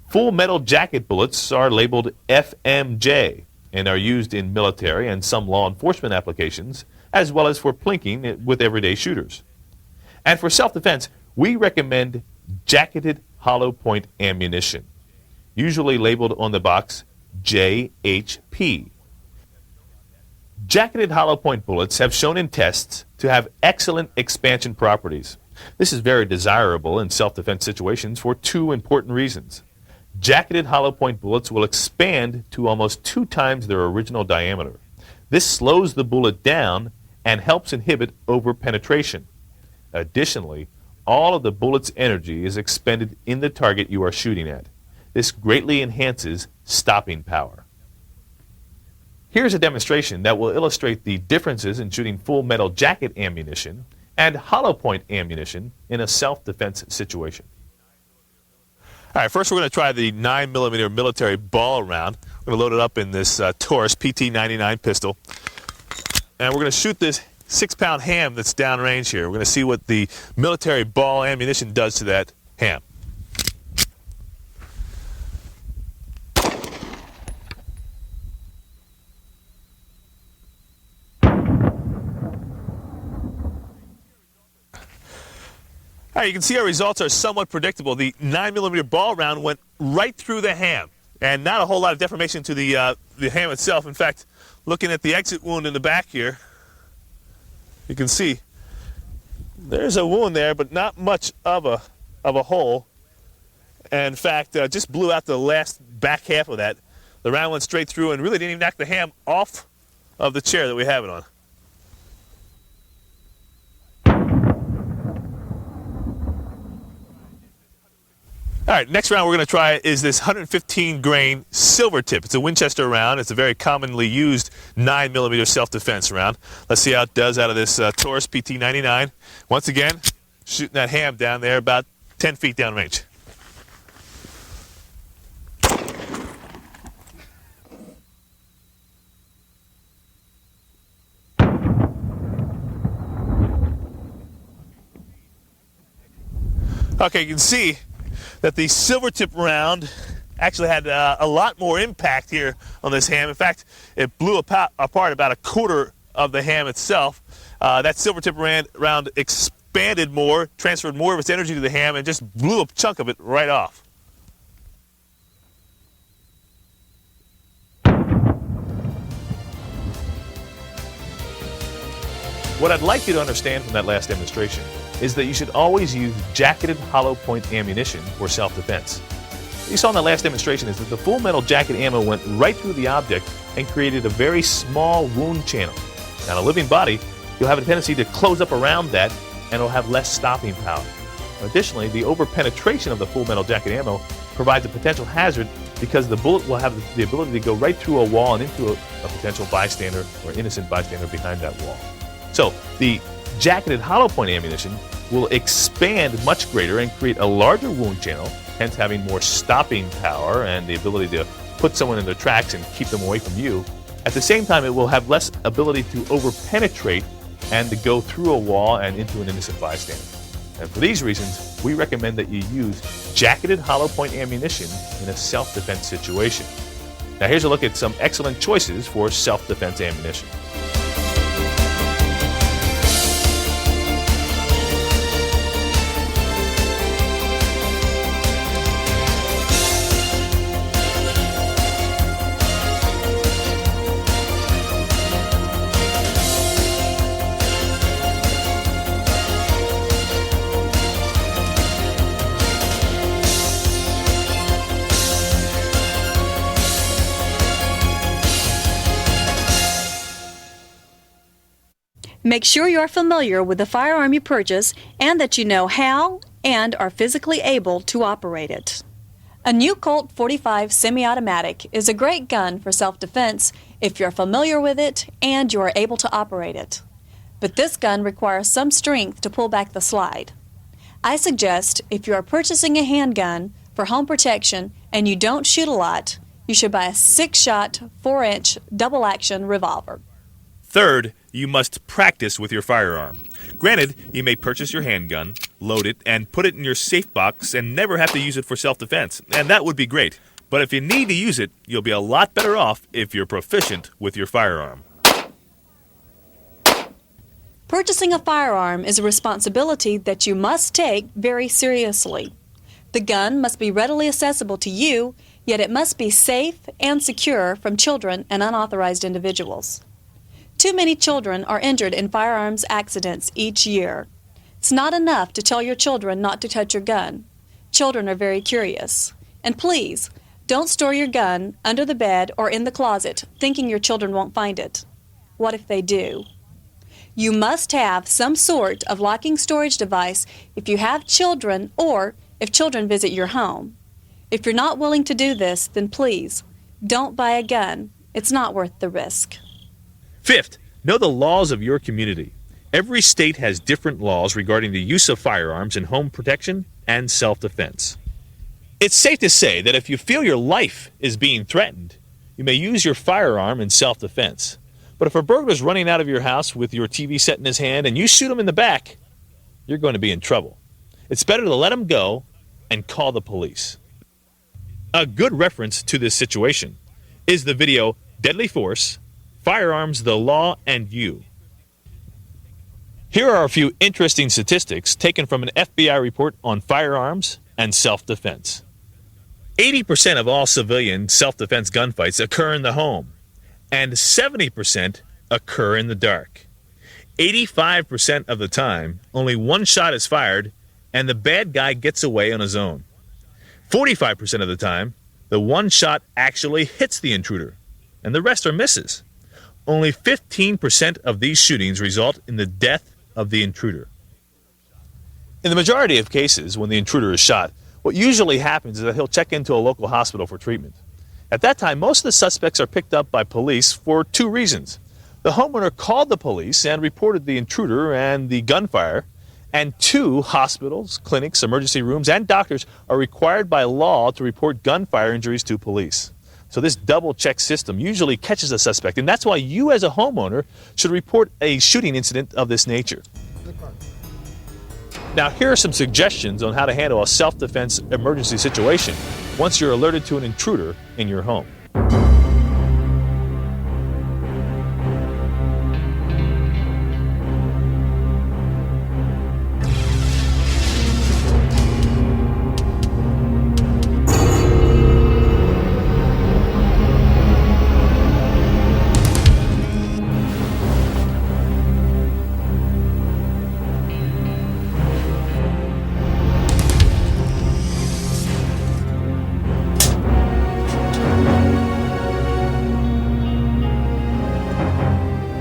Full metal jacket bullets are labeled FMJ and are used in military and some law enforcement applications, as well as for plinking with everyday shooters. And for self-defense, we recommend jacketed hollow point ammunition, usually labeled on the box JHP. Jacketed hollow point bullets have shown in tests to have excellent expansion properties. This is very desirable in self-defense situations for two important reasons. Jacketed hollow point bullets will expand to almost 2 times their original diameter. This slows the bullet down and helps inhibit over-penetration. Additionally, all of the bullet's energy is expended in the target you are shooting at. This greatly enhances stopping power. Here's a demonstration that will illustrate the differences in shooting full metal jacket ammunition and hollow point ammunition in a self-defense situation. All right, first we're going to try the 9mm military ball round. We're going to load it up in this Taurus PT-99 pistol. And we're going to shoot this 6-pound ham that's downrange here. We're going to see what the military ball ammunition does to that ham. All right, you can see our results are somewhat predictable. The 9mm ball round went right through the ham, and not a whole lot of deformation to the ham itself. In fact, looking at the exit wound in the back here, you can see there's a wound there, but not much of a hole. And in fact, just blew out the last back half of that. The round went straight through and really didn't even knock the ham off of the chair that we have it on. All right, next round we're going to try is this 115 grain silver tip. It's a Winchester round. It's a very commonly used 9mm self-defense round. Let's see how it does out of this Taurus PT-99. Once again, shooting that ham down there about 10 feet downrange. Okay, you can see that the silver tip round actually had a lot more impact here on this ham. In fact, it blew apart about a quarter of the ham itself. That silver tip round expanded more, transferred more of its energy to the ham, and just blew a chunk of it right off. What I'd like you to understand from that last demonstration is that you should always use jacketed hollow point ammunition for self-defense. What you saw in that last demonstration is that the full metal jacket ammo went right through the object and created a very small wound channel. Now, in a living body, you'll have a tendency to close up around that, and it'll have less stopping power. Additionally, the over-penetration of the full metal jacket ammo provides a potential hazard because the bullet will have the ability to go right through a wall and into a potential bystander or innocent bystander behind that wall. So the jacketed hollow point ammunition will expand much greater and create a larger wound channel, hence having more stopping power and the ability to put someone in their tracks and keep them away from you. At the same time, it will have less ability to over-penetrate and to go through a wall and into an innocent bystander. And for these reasons, we recommend that you use jacketed hollow point ammunition in a self-defense situation. Now here's a look at some excellent choices for self-defense ammunition. Make sure you are familiar with the firearm you purchase and that you know how and are physically able to operate it. A new Colt 45 semi-automatic is a great gun for self-defense if you're familiar with it and you are able to operate it. But this gun requires some strength to pull back the slide. I suggest if you are purchasing a handgun for home protection and you don't shoot a lot, you should buy a 6-shot, 4-inch double-action revolver. Third, you must practice with your firearm. Granted, you may purchase your handgun, load it, and put it in your safe box and never have to use it for self-defense, and that would be great. But if you need to use it, you'll be a lot better off if you're proficient with your firearm. Purchasing a firearm is a responsibility that you must take very seriously. The gun must be readily accessible to you, yet it must be safe and secure from children and unauthorized individuals. Too many children are injured in firearms accidents each year. It's not enough to tell your children not to touch your gun. Children are very curious. And please, don't store your gun under the bed or in the closet thinking your children won't find it. What if they do? You must have some sort of locking storage device if you have children or if children visit your home. If you're not willing to do this, then please, don't buy a gun. It's not worth the risk. Fifth, know the laws of your community. Every state has different laws regarding the use of firearms in home protection and self-defense. It's safe to say that if you feel your life is being threatened, you may use your firearm in self-defense. But if a burglar's running out of your house with your TV set in his hand and you shoot him in the back, you're going to be in trouble. It's better to let him go and call the police. A good reference to this situation is the video Deadly Force, Firearms, the Law, and You. Here are a few interesting statistics taken from an FBI report on firearms and self-defense. 80% of all civilian self-defense gunfights occur in the home, and 70% occur in the dark. 85% of the time, only one shot is fired, and the bad guy gets away on his own. 45% of the time, the one shot actually hits the intruder, and the rest are misses. Only 15% of these shootings result in the death of the intruder. In the majority of cases, when the intruder is shot, what usually happens is that he'll check into a local hospital for treatment. At that time, most of the suspects are picked up by police for two reasons. The homeowner called the police and reported the intruder and the gunfire, and two, hospitals, clinics, emergency rooms, and doctors are required by law to report gunfire injuries to police. So this double-check system usually catches a suspect, and that's why you as a homeowner should report a shooting incident of this nature. Now, here are some suggestions on how to handle a self-defense emergency situation once you're alerted to an intruder in your home.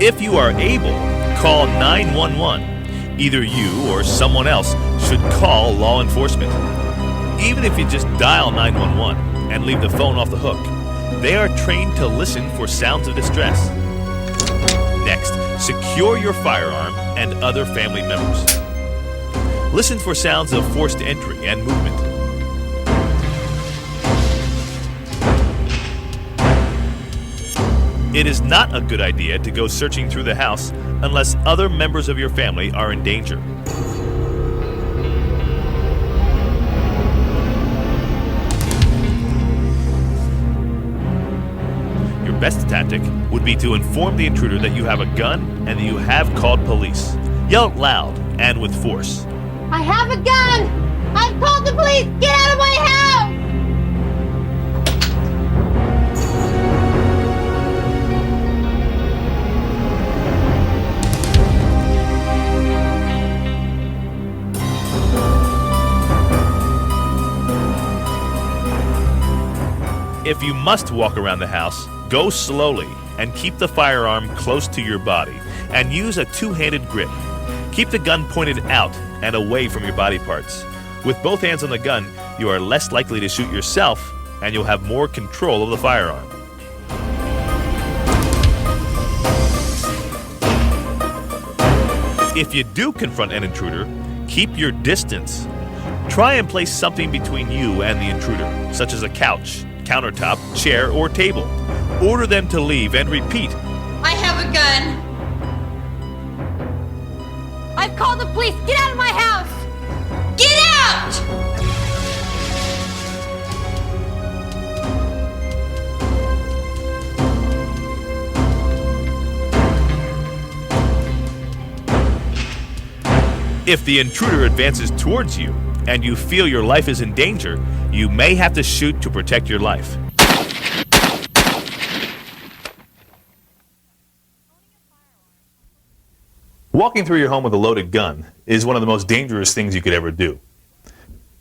If you are able, call 911. Either you or someone else should call law enforcement. Even if you just dial 911 and leave the phone off the hook, they are trained to listen for sounds of distress. Next, secure your firearm and other family members. Listen for sounds of forced entry and movement. It is not a good idea to go searching through the house unless other members of your family are in danger. Your best tactic would be to inform the intruder that you have a gun and that you have called police. Yell loud and with force. I have a gun! I've called the police! Get out of my house! If you must walk around the house, go slowly and keep the firearm close to your body and use a two-handed grip. Keep the gun pointed out and away from your body parts. With both hands on the gun, you are less likely to shoot yourself and you'll have more control of the firearm. If you do confront an intruder, keep your distance. Try and place something between you and the intruder, such as a couch, countertop, chair, or table. Order them to leave and repeat. I have a gun! I've called the police! Get out of my house! Get out! If the intruder advances towards you and you feel your life is in danger, you may have to shoot to protect your life. Walking through your home with a loaded gun is one of the most dangerous things you could ever do.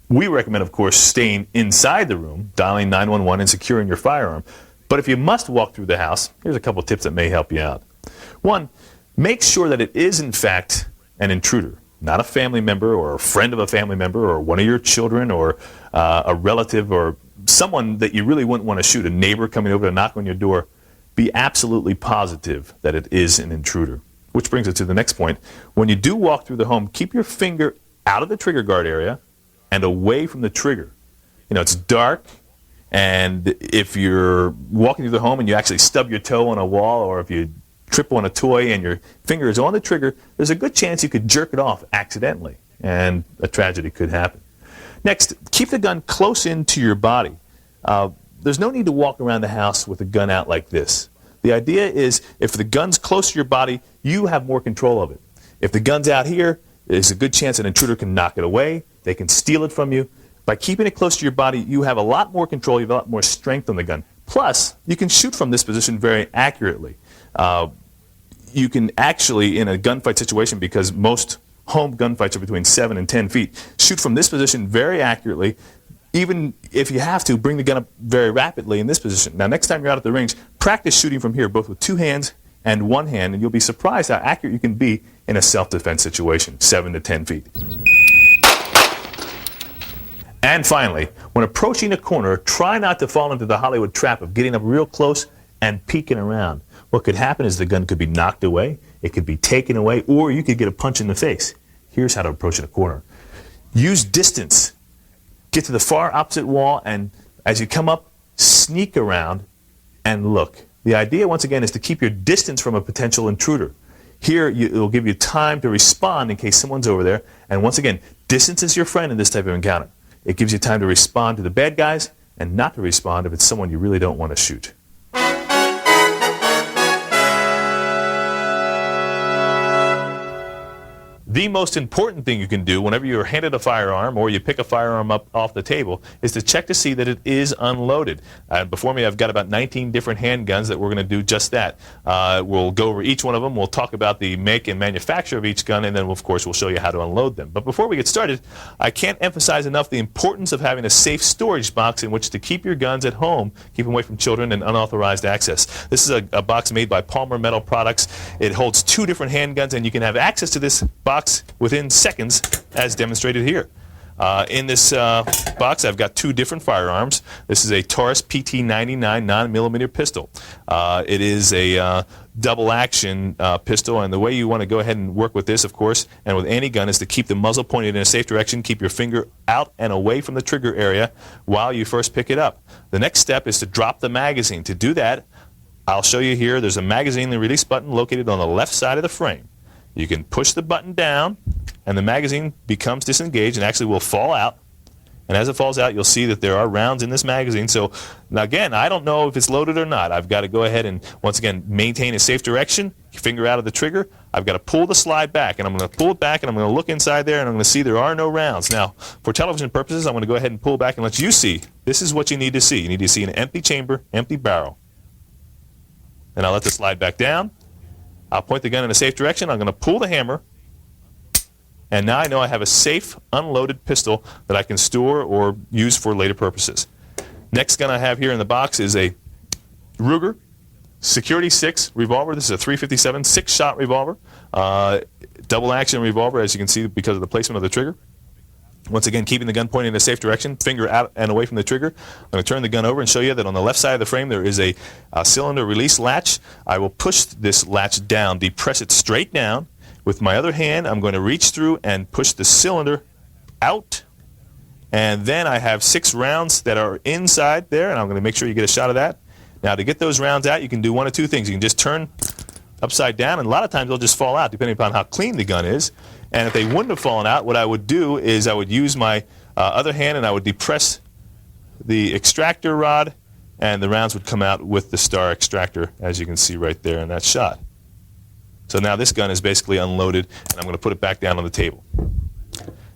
We recommend, of course, staying inside the room, dialing 911 and securing your firearm. But if you must walk through the house, here's a couple tips that may help you out. One, make sure that it is, in fact, an intruder. Not a family member or a friend of a family member or one of your children or a relative or someone that you really wouldn't want to shoot, a neighbor coming over to knock on your door. Be absolutely positive that it is an intruder. Which brings us to the next point. When you do walk through the home, keep your finger out of the trigger guard area and away from the trigger. You know, it's dark, and if you're walking through the home and you actually stub your toe on a wall, or if you trip on a toy and your finger is on the trigger, there's a good chance you could jerk it off accidentally, and a tragedy could happen. Next, keep the gun close into your body. There's no need to walk around the house with the gun out like this. The idea is if the gun's close to your body, you have more control of it. If the gun's out here, there's a good chance an intruder can knock it away. They can steal it from you. By keeping it close to your body, you have a lot more control. You have a lot more strength on the gun. Plus, you can shoot from this position very accurately. You can actually, in a gunfight situation, because most home gunfights are between 7 and 10 feet, shoot from this position very accurately. Even if you have to, bring the gun up very rapidly in this position. Now, next time you're out at the range, practice shooting from here, both with two hands and one hand, and you'll be surprised how accurate you can be in a self-defense situation, 7 to 10 feet. And finally, when approaching a corner, try not to fall into the Hollywood trap of getting up real close and peeking around. What could happen is the gun could be knocked away, it could be taken away, or you could get a punch in the face. Here's how to approach in a corner. Use distance. Get to the far opposite wall, and as you come up, sneak around and look. The idea, once again, is to keep your distance from a potential intruder. Here, it will give you time to respond in case someone's over there. And once again, distance is your friend in this type of encounter. It gives you time to respond to the bad guys and not to respond if it's someone you really don't want to shoot. The most important thing you can do whenever you're handed a firearm or you pick a firearm up off the table is to check to see that it is unloaded. Before me, I've got about 19 different handguns that we're going to do just that. We'll go over each one of them. We'll talk about the make and manufacture of each gun, and then, of course, we'll show you how to unload them. But before we get started, I can't emphasize enough the importance of having a safe storage box in which to keep your guns at home, keep them away from children and unauthorized access. This is a box made by Palmer Metal Products. It holds 2 different handguns, and you can have access to this box within seconds, as demonstrated here. In this box, I've got 2 different firearms. This is a Taurus PT-99 9mm pistol. It is a double-action pistol, and the way you want to go ahead and work with this, of course, and with any gun, is to keep the muzzle pointed in a safe direction, keep your finger out and away from the trigger area while you first pick it up. The next step is to drop the magazine. To do that, I'll show you here. There's a magazine release button located on the left side of the frame. You can push the button down, and the magazine becomes disengaged and actually will fall out. And as it falls out, you'll see that there are rounds in this magazine. So, now again, I don't know if it's loaded or not. I've got to go ahead and, once again, maintain a safe direction, finger out of the trigger. I've got to pull the slide back, and I'm going to pull it back, and I'm going to look inside there, and I'm going to see there are no rounds. Now, for television purposes, I'm going to go ahead and pull back and let you see. This is what you need to see. You need to see an empty chamber, empty barrel. And I'll let the slide back down. I'll point the gun in a safe direction. I'm going to pull the hammer, and now I know I have a safe, unloaded pistol that I can store or use for later purposes. Next gun I have here in the box is a Ruger Security 6 revolver. This is a .357 6-shot revolver, double-action revolver, as you can see because of the placement of the trigger. Once again, keeping the gun pointed in a safe direction, finger out and away from the trigger. I'm going to turn the gun over and show you that on the left side of the frame there is a cylinder release latch. I will push this latch down, depress it straight down. With my other hand, I'm going to reach through and push the cylinder out. And then I have 6 rounds that are inside there, and I'm going to make sure you get a shot of that. Now, to get those rounds out, you can do one of 2 things. You can just turn upside down, and a lot of times they'll just fall out, depending upon how clean the gun is. And if they wouldn't have fallen out, what I would do is I would use my other hand and I would depress the extractor rod, and the rounds would come out with the star extractor, as you can see right there in that shot. So now this gun is basically unloaded, and I'm going to put it back down on the table.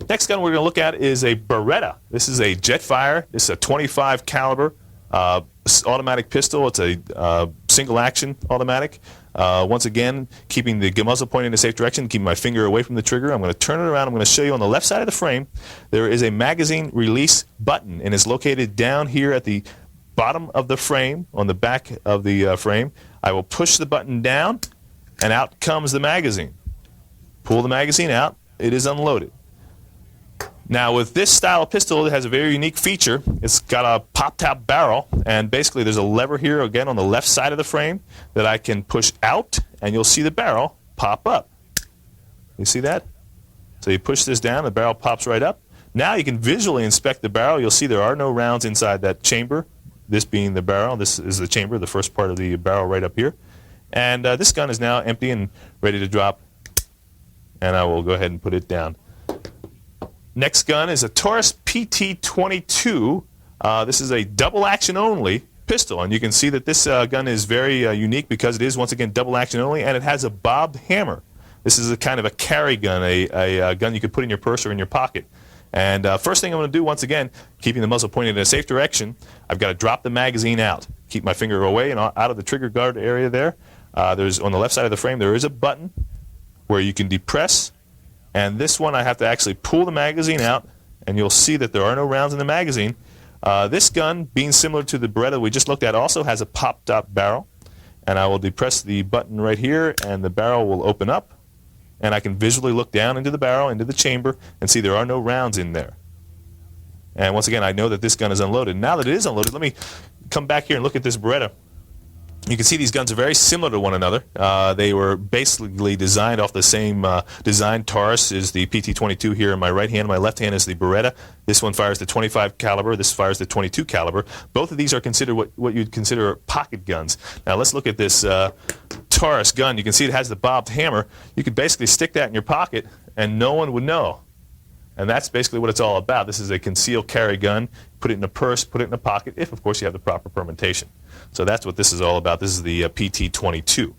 Next gun we're going to look at is a Beretta. This is a Jetfire. This is a .25 caliber automatic pistol. It's a single-action automatic. Once again, keeping the muzzle pointed in a safe direction, keeping my finger away from the trigger. I'm going to turn it around. I'm going to show you on the left side of the frame, there is a magazine release button, and it's located down here at the bottom of the frame, on the back of the frame. I will push the button down, and out comes the magazine. Pull the magazine out. It is unloaded. Now, with this style of pistol, it has a very unique feature. It's got a pop-top barrel, and basically there's a lever here, again, on the left side of the frame that I can push out, and you'll see the barrel pop up. You see that? So you push this down, the barrel pops right up. Now you can visually inspect the barrel. You'll see there are no rounds inside that chamber, this being the barrel. This is the chamber, the first part of the barrel right up here. And this gun is now empty and ready to drop, and I will go ahead and put it down. Next gun is a Taurus PT-22. This is a double action only pistol, and you can see that this gun is very unique because it is, once again, double action only, and it has a bobbed hammer. This is a kind of a carry gun, a gun you could put in your purse or in your pocket. And first thing I'm going to do, once again, keeping the muzzle pointed in a safe direction, I've got to drop the magazine out. Keep my finger away and out of the trigger guard area there. There's on the left side of the frame, there is a button where you can depress. And this one I have to actually pull the magazine out, and you'll see that there are no rounds in the magazine. This gun, being similar to the Beretta we just looked at, also has a pop-top barrel. And I will depress the button right here, and the barrel will open up. And I can visually look down into the barrel, into the chamber, and see there are no rounds in there. And once again, I know that this gun is unloaded. Now that it is unloaded, let me come back here and look at this Beretta. You can see these guns are very similar to one another. They were basically designed off the same design. Taurus is the PT-22 here in my right hand. My left hand is the Beretta. This one fires the .25 caliber. This fires the .22 caliber. Both of these are considered what you'd consider pocket guns. Now let's look at this Taurus gun. You can see it has the bobbed hammer. You could basically stick that in your pocket and no one would know. And that's basically what it's all about. This is a concealed carry gun. Put it in a purse, put it in a pocket, if, of course, you have the proper permutation. So that's what this is all about. This is the PT-22.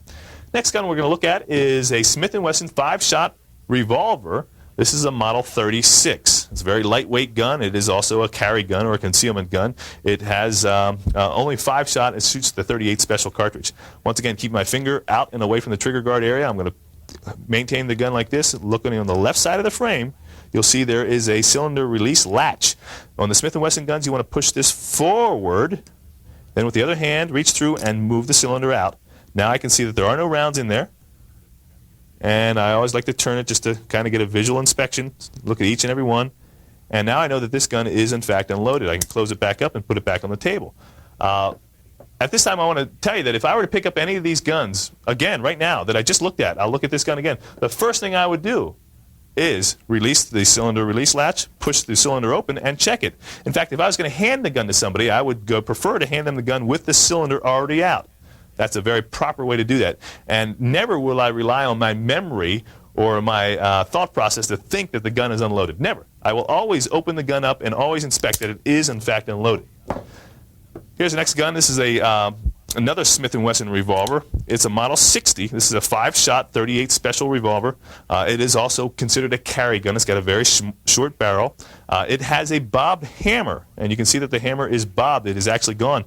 Next gun we're going to look at is a Smith & Wesson 5-shot revolver. This is a Model 36. It's a very lightweight gun. It is also a carry gun or a concealment gun. It has only 5-shot. It shoots the 38 special cartridge. Once again, keep my finger out and away from the trigger guard area. I'm going to maintain the gun like this. Looking on the left side of the frame, you'll see there is a cylinder release latch. On the Smith & Wesson guns, you want to push this forward. Then with the other hand, reach through and move the cylinder out. Now I can see that there are no rounds in there. And I always like to turn it just to kind of get a visual inspection, look at each and every one. And now I know that this gun is, in fact, unloaded. I can close it back up and put it back on the table. At this time, I want to tell you that if I were to pick up any of these guns, again, right now, that I just looked at, I'll look at this gun again. The first thing I would do is release the cylinder release latch, push the cylinder open, and check it. In fact, if I was going to hand the gun to somebody, I would prefer to hand them the gun with the cylinder already out. That's a very proper way to do that. And never will I rely on my memory or my thought process to think that the gun is unloaded. Never. I will always open the gun up and always inspect that it is, in fact, unloaded. Here's the next gun. This is another Smith & Wesson revolver. It's a Model 60. This is a 5-shot 38 special revolver. It is also considered a carry gun. It's got a very short barrel. It has a bobbed hammer, and you can see that the hammer is bobbed. It is actually gone.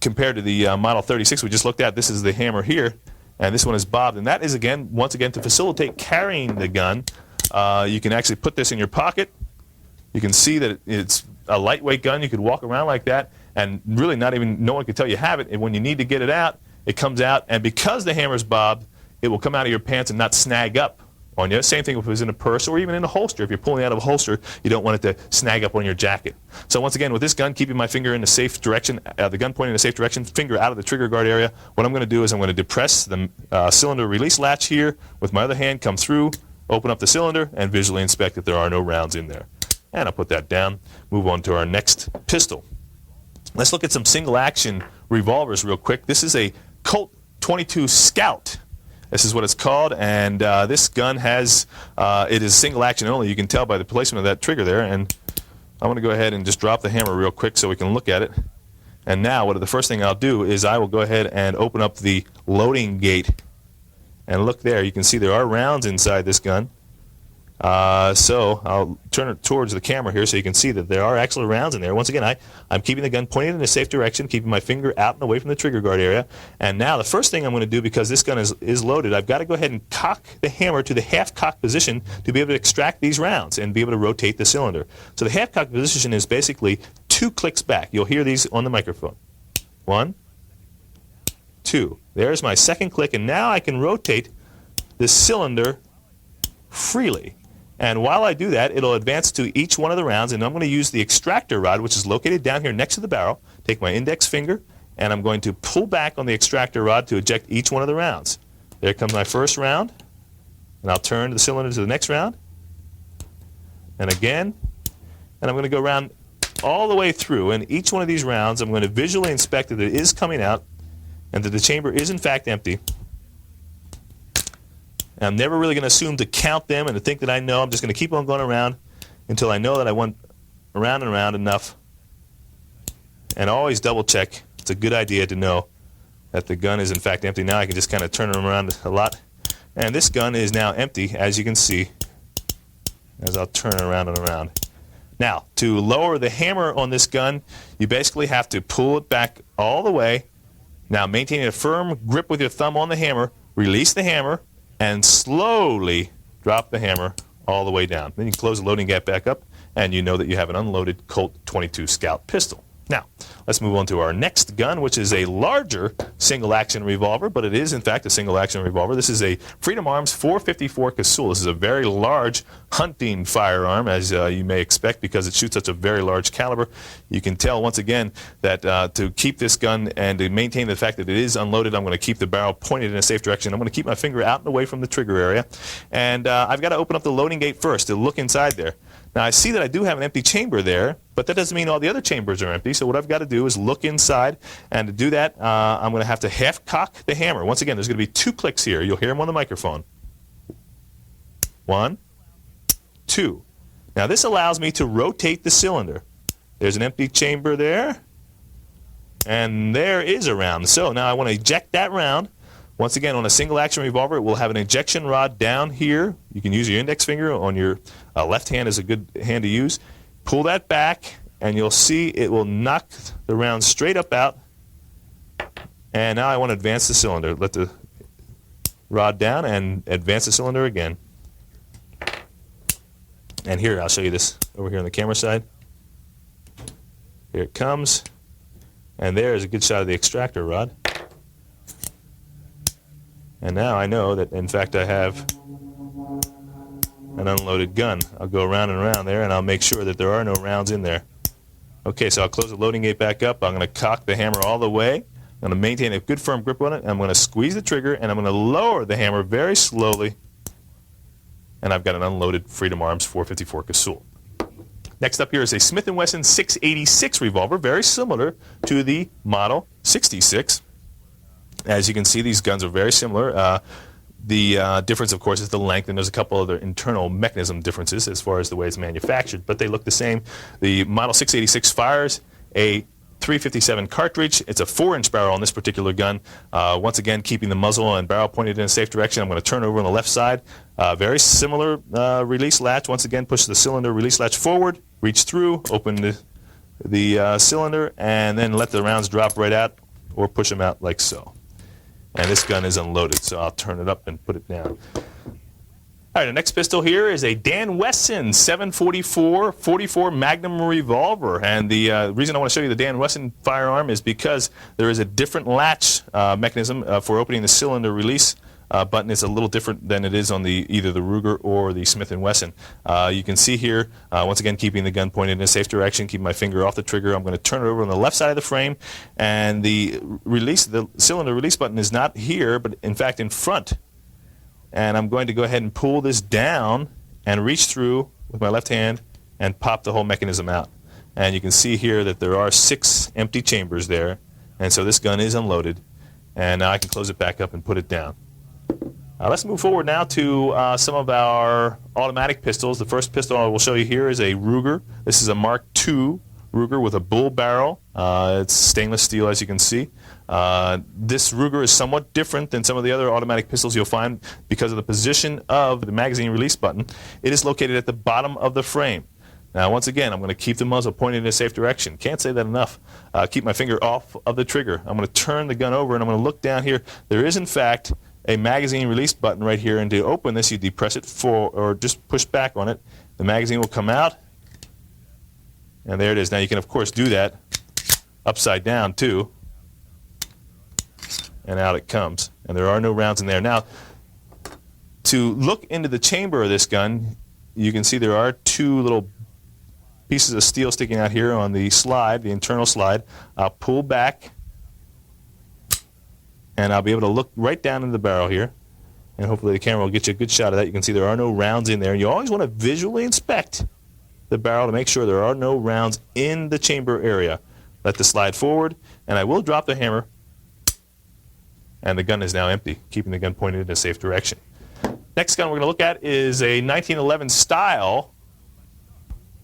Compared to the Model 36 we just looked at, this is the hammer here, and this one is bobbed. And that is, again, once again, to facilitate carrying the gun. You can actually put this in your pocket. You can see that it's a lightweight gun. You could walk around like that, and really no one could tell you have it. And when you need to get it out, it comes out. And because the hammer's bobbed, it will come out of your pants and not snag up on you. Same thing if it was in a purse or even in a holster. If you're pulling it out of a holster, you don't want it to snag up on your jacket. So once again, with this gun, keeping my finger in the safe direction, the gun pointing in a safe direction, finger out of the trigger guard area, what I'm going to do is I'm going to depress the cylinder release latch here with my other hand, come through, open up the cylinder, and visually inspect that there are no rounds in there. And I'll put that down, move on to our next pistol. Let's look at some single-action revolvers real quick. This is a Colt 22 Scout. This is what it's called, and this gun has, it is single action only. You can tell by the placement of that trigger there, and I'm going to go ahead and just drop the hammer real quick so we can look at it. And now, the first thing I'll do is I will go ahead and open up the loading gate, and look there. You can see there are rounds inside this gun. So I'll turn it towards the camera here so you can see that there are actual rounds in there. Once again, I'm keeping the gun pointed in a safe direction, keeping my finger out and away from the trigger guard area. And now the first thing I'm going to do, because this gun is loaded, I've got to go ahead and cock the hammer to the half-cock position to be able to extract these rounds and be able to rotate the cylinder. So the half-cock position is basically 2 clicks back. You'll hear these on the microphone. 1, 2. There's my second click, and now I can rotate the cylinder freely. And while I do that, it'll advance to each one of the rounds, and I'm going to use the extractor rod, which is located down here next to the barrel, take my index finger, and I'm going to pull back on the extractor rod to eject each one of the rounds. There comes my first round, and I'll turn the cylinder to the next round, and again, and I'm going to go around all the way through, and each one of these rounds I'm going to visually inspect that it is coming out, and that the chamber is in fact empty. And I'm never really going to assume to count them and to think that I know. I'm just going to keep on going around until I know that I went around and around enough. And always double check. It's a good idea to know that the gun is in fact empty. Now I can just kind of turn them around a lot. And this gun is now empty, as you can see, as I'll turn it around and around. Now, to lower the hammer on this gun, you basically have to pull it back all the way. Now, maintaining a firm grip with your thumb on the hammer, release the hammer, and slowly drop the hammer all the way down. Then you can close the loading gap back up, and you know that you have an unloaded Colt 22 Scout pistol. Now, let's move on to our next gun, which is a larger single-action revolver, but it is, in fact, a single-action revolver. This is a Freedom Arms 454 Casull. This is a very large hunting firearm, as you may expect, because it shoots such a very large caliber. You can tell, once again, that to keep this gun and to maintain the fact that it is unloaded, I'm going to keep the barrel pointed in a safe direction. I'm going to keep my finger out and away from the trigger area. And I've got to open up the loading gate first to look inside there. Now I see that I do have an empty chamber there, but that doesn't mean all the other chambers are empty. So what I've got to do is look inside, and to do that, I'm going to have to half cock the hammer. Once again, there's going to be 2 clicks here. You'll hear them on the microphone. 1, 2. Now this allows me to rotate the cylinder. There's an empty chamber there, and there is a round. So now I want to eject that round. Once again, on a single action revolver, it will have an ejection rod down here. You can use your index finger on your left hand is a good hand to use. Pull that back, and you'll see it will knock the round straight up out. And now I want to advance the cylinder. Let the rod down and advance the cylinder again. And here, I'll show you this over here on the camera side. Here it comes. And there is a good shot of the extractor rod. And now I know that, in fact, I have an unloaded gun. I'll go around and around there, and I'll make sure that there are no rounds in there. Okay, so I'll close the loading gate back up. I'm going to cock the hammer all the way. I'm going to maintain a good firm grip on it. And I'm going to squeeze the trigger, and I'm going to lower the hammer very slowly. And I've got an unloaded Freedom Arms 454 Casull. Next up here is a Smith & Wesson 686 revolver, very similar to the Model 66. As you can see, these guns are very similar. The difference, of course, is the length, and there's a couple other internal mechanism differences as far as the way it's manufactured, but they look the same. The Model 686 fires a .357 cartridge. It's a 4-inch barrel on this particular gun. Once again, keeping the muzzle and barrel pointed in a safe direction. I'm going to turn over on the left side. Very similar release latch. Once again, push the cylinder release latch forward, reach through, open the cylinder, and then let the rounds drop right out or push them out like so. And this gun is unloaded, so I'll turn it up and put it down. All right, the next pistol here is a Dan Wesson 744 44 Magnum revolver. And the reason I want to show you the Dan Wesson firearm is because there is a different latch mechanism for opening the cylinder release button. It's a little different than it is on either the Ruger or the Smith & Wesson. You can see here, once again, keeping the gun pointed in a safe direction, keeping my finger off the trigger. I'm going to turn it over on the left side of the frame, and the cylinder release button is not here, but in fact in front. And I'm going to go ahead and pull this down and reach through with my left hand and pop the whole mechanism out. And you can see here that there are 6 empty chambers there, and so this gun is unloaded. And now I can close it back up and put it down. Let's move forward now to some of our automatic pistols. The first pistol I will show you here is a Ruger. This is a Mark II Ruger with a bull barrel. It's stainless steel, as you can see. This Ruger is somewhat different than some of the other automatic pistols you'll find because of the position of the magazine release button. It is located at the bottom of the frame. Now, once again, I'm going to keep the muzzle pointed in a safe direction. Can't say that enough. Keep my finger off of the trigger. I'm going to turn the gun over, and I'm going to look down here. There is, in fact, a magazine release button right here, and to open this, you depress it or just push back on it. The magazine will come out, and there it is. Now, you can, of course, do that upside down, too, and out it comes. And there are no rounds in there. Now, to look into the chamber of this gun, you can see there are 2 little pieces of steel sticking out here on the slide, the internal slide. I'll pull back, and I'll be able to look right down into the barrel here, and hopefully the camera will get you a good shot of that. You can see there are no rounds in there. And you always want to visually inspect the barrel to make sure there are no rounds in the chamber area. Let the slide forward, and I will drop the hammer, and the gun is now empty, keeping the gun pointed in a safe direction. Next gun we're going to look at is a 1911 style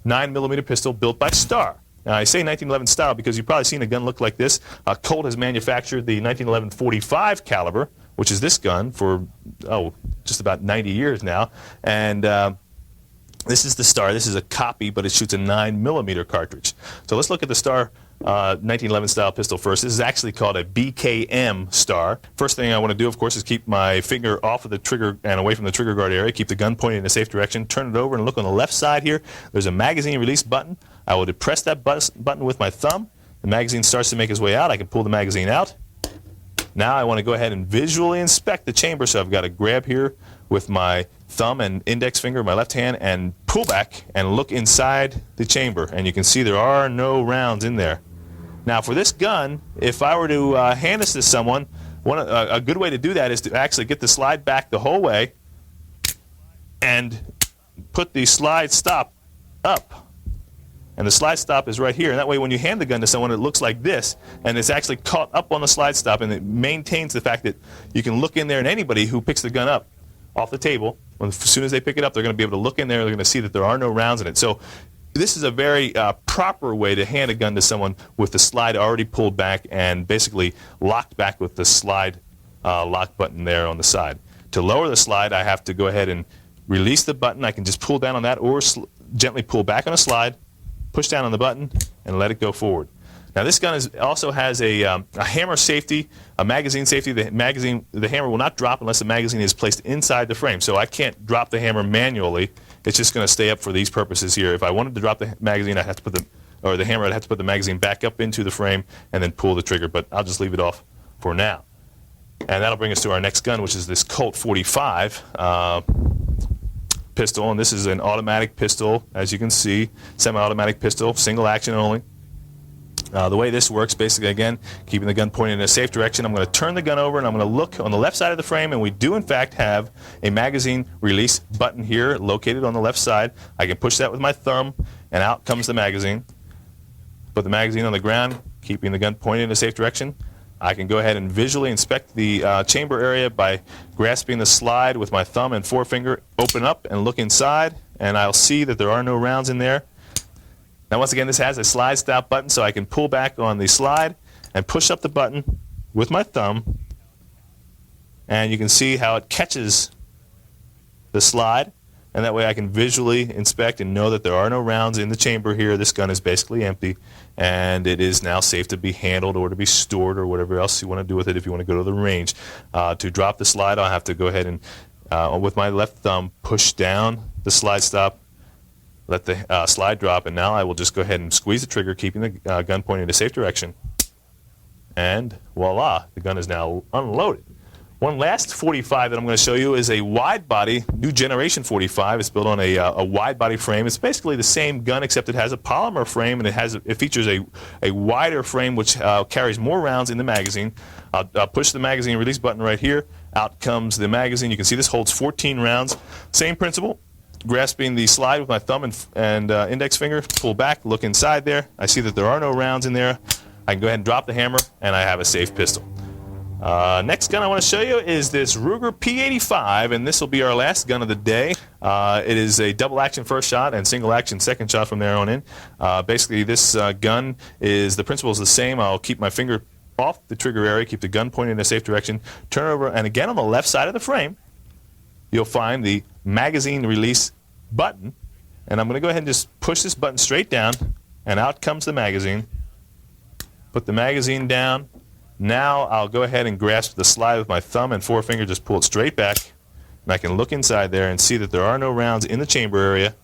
9mm pistol built by Star. Now, I say 1911 style because you've probably seen a gun look like this. Colt has manufactured the 1911 .45 caliber, which is this gun, for just about 90 years now. And this is the Star. This is a copy, but it shoots a 9mm cartridge. So let's look at the Star 1911 style pistol first. This is actually called a BKM Star. First thing I want to do, of course, is keep my finger off of the trigger and away from the trigger guard area. Keep the gun pointed in a safe direction. Turn it over and look on the left side here. There's a magazine release button. I will depress that button with my thumb. The magazine starts to make its way out. I can pull the magazine out. Now I want to go ahead and visually inspect the chamber. So I've got to grab here with my thumb and index finger, my left hand, and pull back and look inside the chamber. And you can see there are no rounds in there. Now, for this gun, if I were to hand this to someone, a good way to do that is to actually get the slide back the whole way and put the slide stop up. And the slide stop is right here. And that way when you hand the gun to someone, it looks like this. And it's actually caught up on the slide stop. And it maintains the fact that you can look in there, and anybody who picks the gun up off the table, as soon as they pick it up, they're going to be able to look in there. They're going to see that there are no rounds in it. So this is a very proper way to hand a gun to someone with the slide already pulled back and basically locked back with the slide lock button there on the side. To lower the slide, I have to go ahead and release the button. I can just pull down on that or gently pull back on a slide, push down on the button, and let it go forward. Now this gun also has a hammer safety, a magazine safety. The hammer will not drop unless the magazine is placed inside the frame. So I can't drop the hammer manually. It's just going to stay up for these purposes here. If I wanted to drop the magazine, I'd have to put the hammer, I'd have to put the magazine back up into the frame and then pull the trigger. But I'll just leave it off for now. And that'll bring us to our next gun, which is this Colt 45 pistol. And this is an automatic pistol, as you can see, semi-automatic pistol, single action only. The way this works, basically, again, keeping the gun pointed in a safe direction, I'm going to turn the gun over and I'm going to look on the left side of the frame, and we do, in fact, have a magazine release button here located on the left side. I can push that with my thumb, and out comes the magazine. Put the magazine on the ground, keeping the gun pointed in a safe direction. I can go ahead and visually inspect the chamber area by grasping the slide with my thumb and forefinger, open up and look inside, and I'll see that there are no rounds in there. Now, once again, this has a slide stop button, so I can pull back on the slide and push up the button with my thumb, and you can see how it catches the slide, and that way I can visually inspect and know that there are no rounds in the chamber here. This gun is basically empty, and it is now safe to be handled or to be stored or whatever else you want to do with it if you want to go to the range. To drop the slide, I'll have to go ahead and, with my left thumb, push down the slide stop, let the slide drop, and now I will just go ahead and squeeze the trigger, keeping the gun pointed in a safe direction. And voila, the gun is now unloaded. One last 45 that I'm going to show you is a wide body, new generation 45. It's built on a wide body frame. It's basically the same gun, except it has a polymer frame, and it features a wider frame which carries more rounds in the magazine. I'll push the magazine release button right here. Out comes the magazine. You can see this holds 14 rounds. Same principle. Grasping the slide with my thumb and index finger, pull back, look inside there. I see that there are no rounds in there. I can go ahead and drop the hammer, and I have a safe pistol. Next gun I want to show you is this Ruger P85, and this will be our last gun of the day. It is a double action first shot and single action second shot from there on in. Basically, this gun the principle is the same. I'll keep my finger off the trigger area, keep the gun pointed in a safe direction, turn over, and again on the left side of the frame, you'll find the magazine release button, and I'm going to go ahead and just push this button straight down, and out comes the magazine. Put the magazine down. Now I'll go ahead and grasp the slide with my thumb and forefinger, just pull it straight back, and I can look inside there and see that there are no rounds in the chamber area.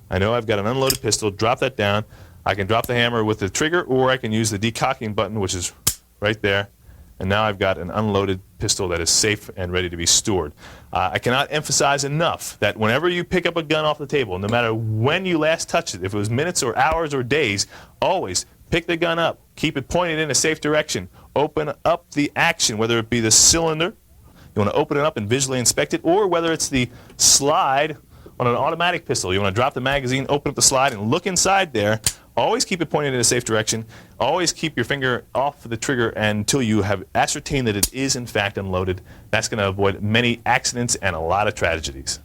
I know I've got an unloaded pistol. Drop that down. I can drop the hammer with the trigger, or I can use the decocking button, which is right there. And now I've got an unloaded pistol that is safe and ready to be stored. I cannot emphasize enough that whenever you pick up a gun off the table, no matter when you last touched it, if it was minutes or hours or days, always pick the gun up, keep it pointed in a safe direction, open up the action, whether it be the cylinder, you want to open it up and visually inspect it, or whether it's the slide on an automatic pistol. You want to drop the magazine, open up the slide, and look inside there. Always keep it pointed in a safe direction. Always keep your finger off the trigger until you have ascertained that it is, in fact, unloaded. That's going to avoid many accidents and a lot of tragedies.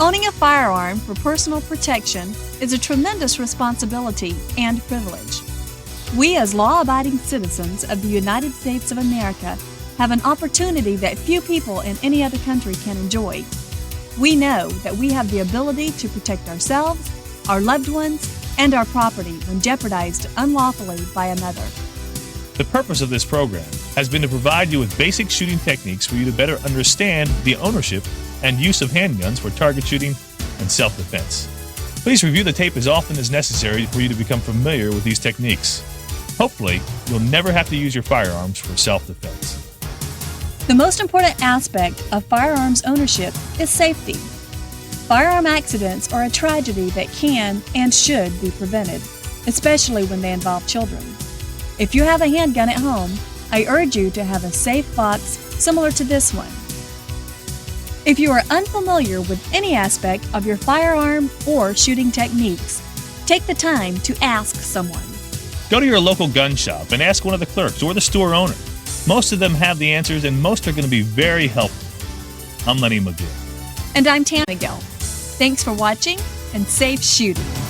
Owning a firearm for personal protection is a tremendous responsibility and privilege. We, as law-abiding citizens of the United States of America, have an opportunity that few people in any other country can enjoy. We know that we have the ability to protect ourselves, our loved ones, and our property when jeopardized unlawfully by another. The purpose of this program has been to provide you with basic shooting techniques for you to better understand the ownership and use of handguns for target shooting and self-defense. Please review the tape as often as necessary for you to become familiar with these techniques. Hopefully, you'll never have to use your firearms for self-defense. The most important aspect of firearms ownership is safety. Firearm accidents are a tragedy that can and should be prevented, especially when they involve children. If you have a handgun at home, I urge you to have a safe box similar to this one. If you are unfamiliar with any aspect of your firearm or shooting techniques, take the time to ask someone. Go to your local gun shop and ask one of the clerks or the store owner. Most of them have the answers and most are going to be very helpful. I'm Lenny McGill. And I'm Tammy Gill. Thanks for watching and safe shooting.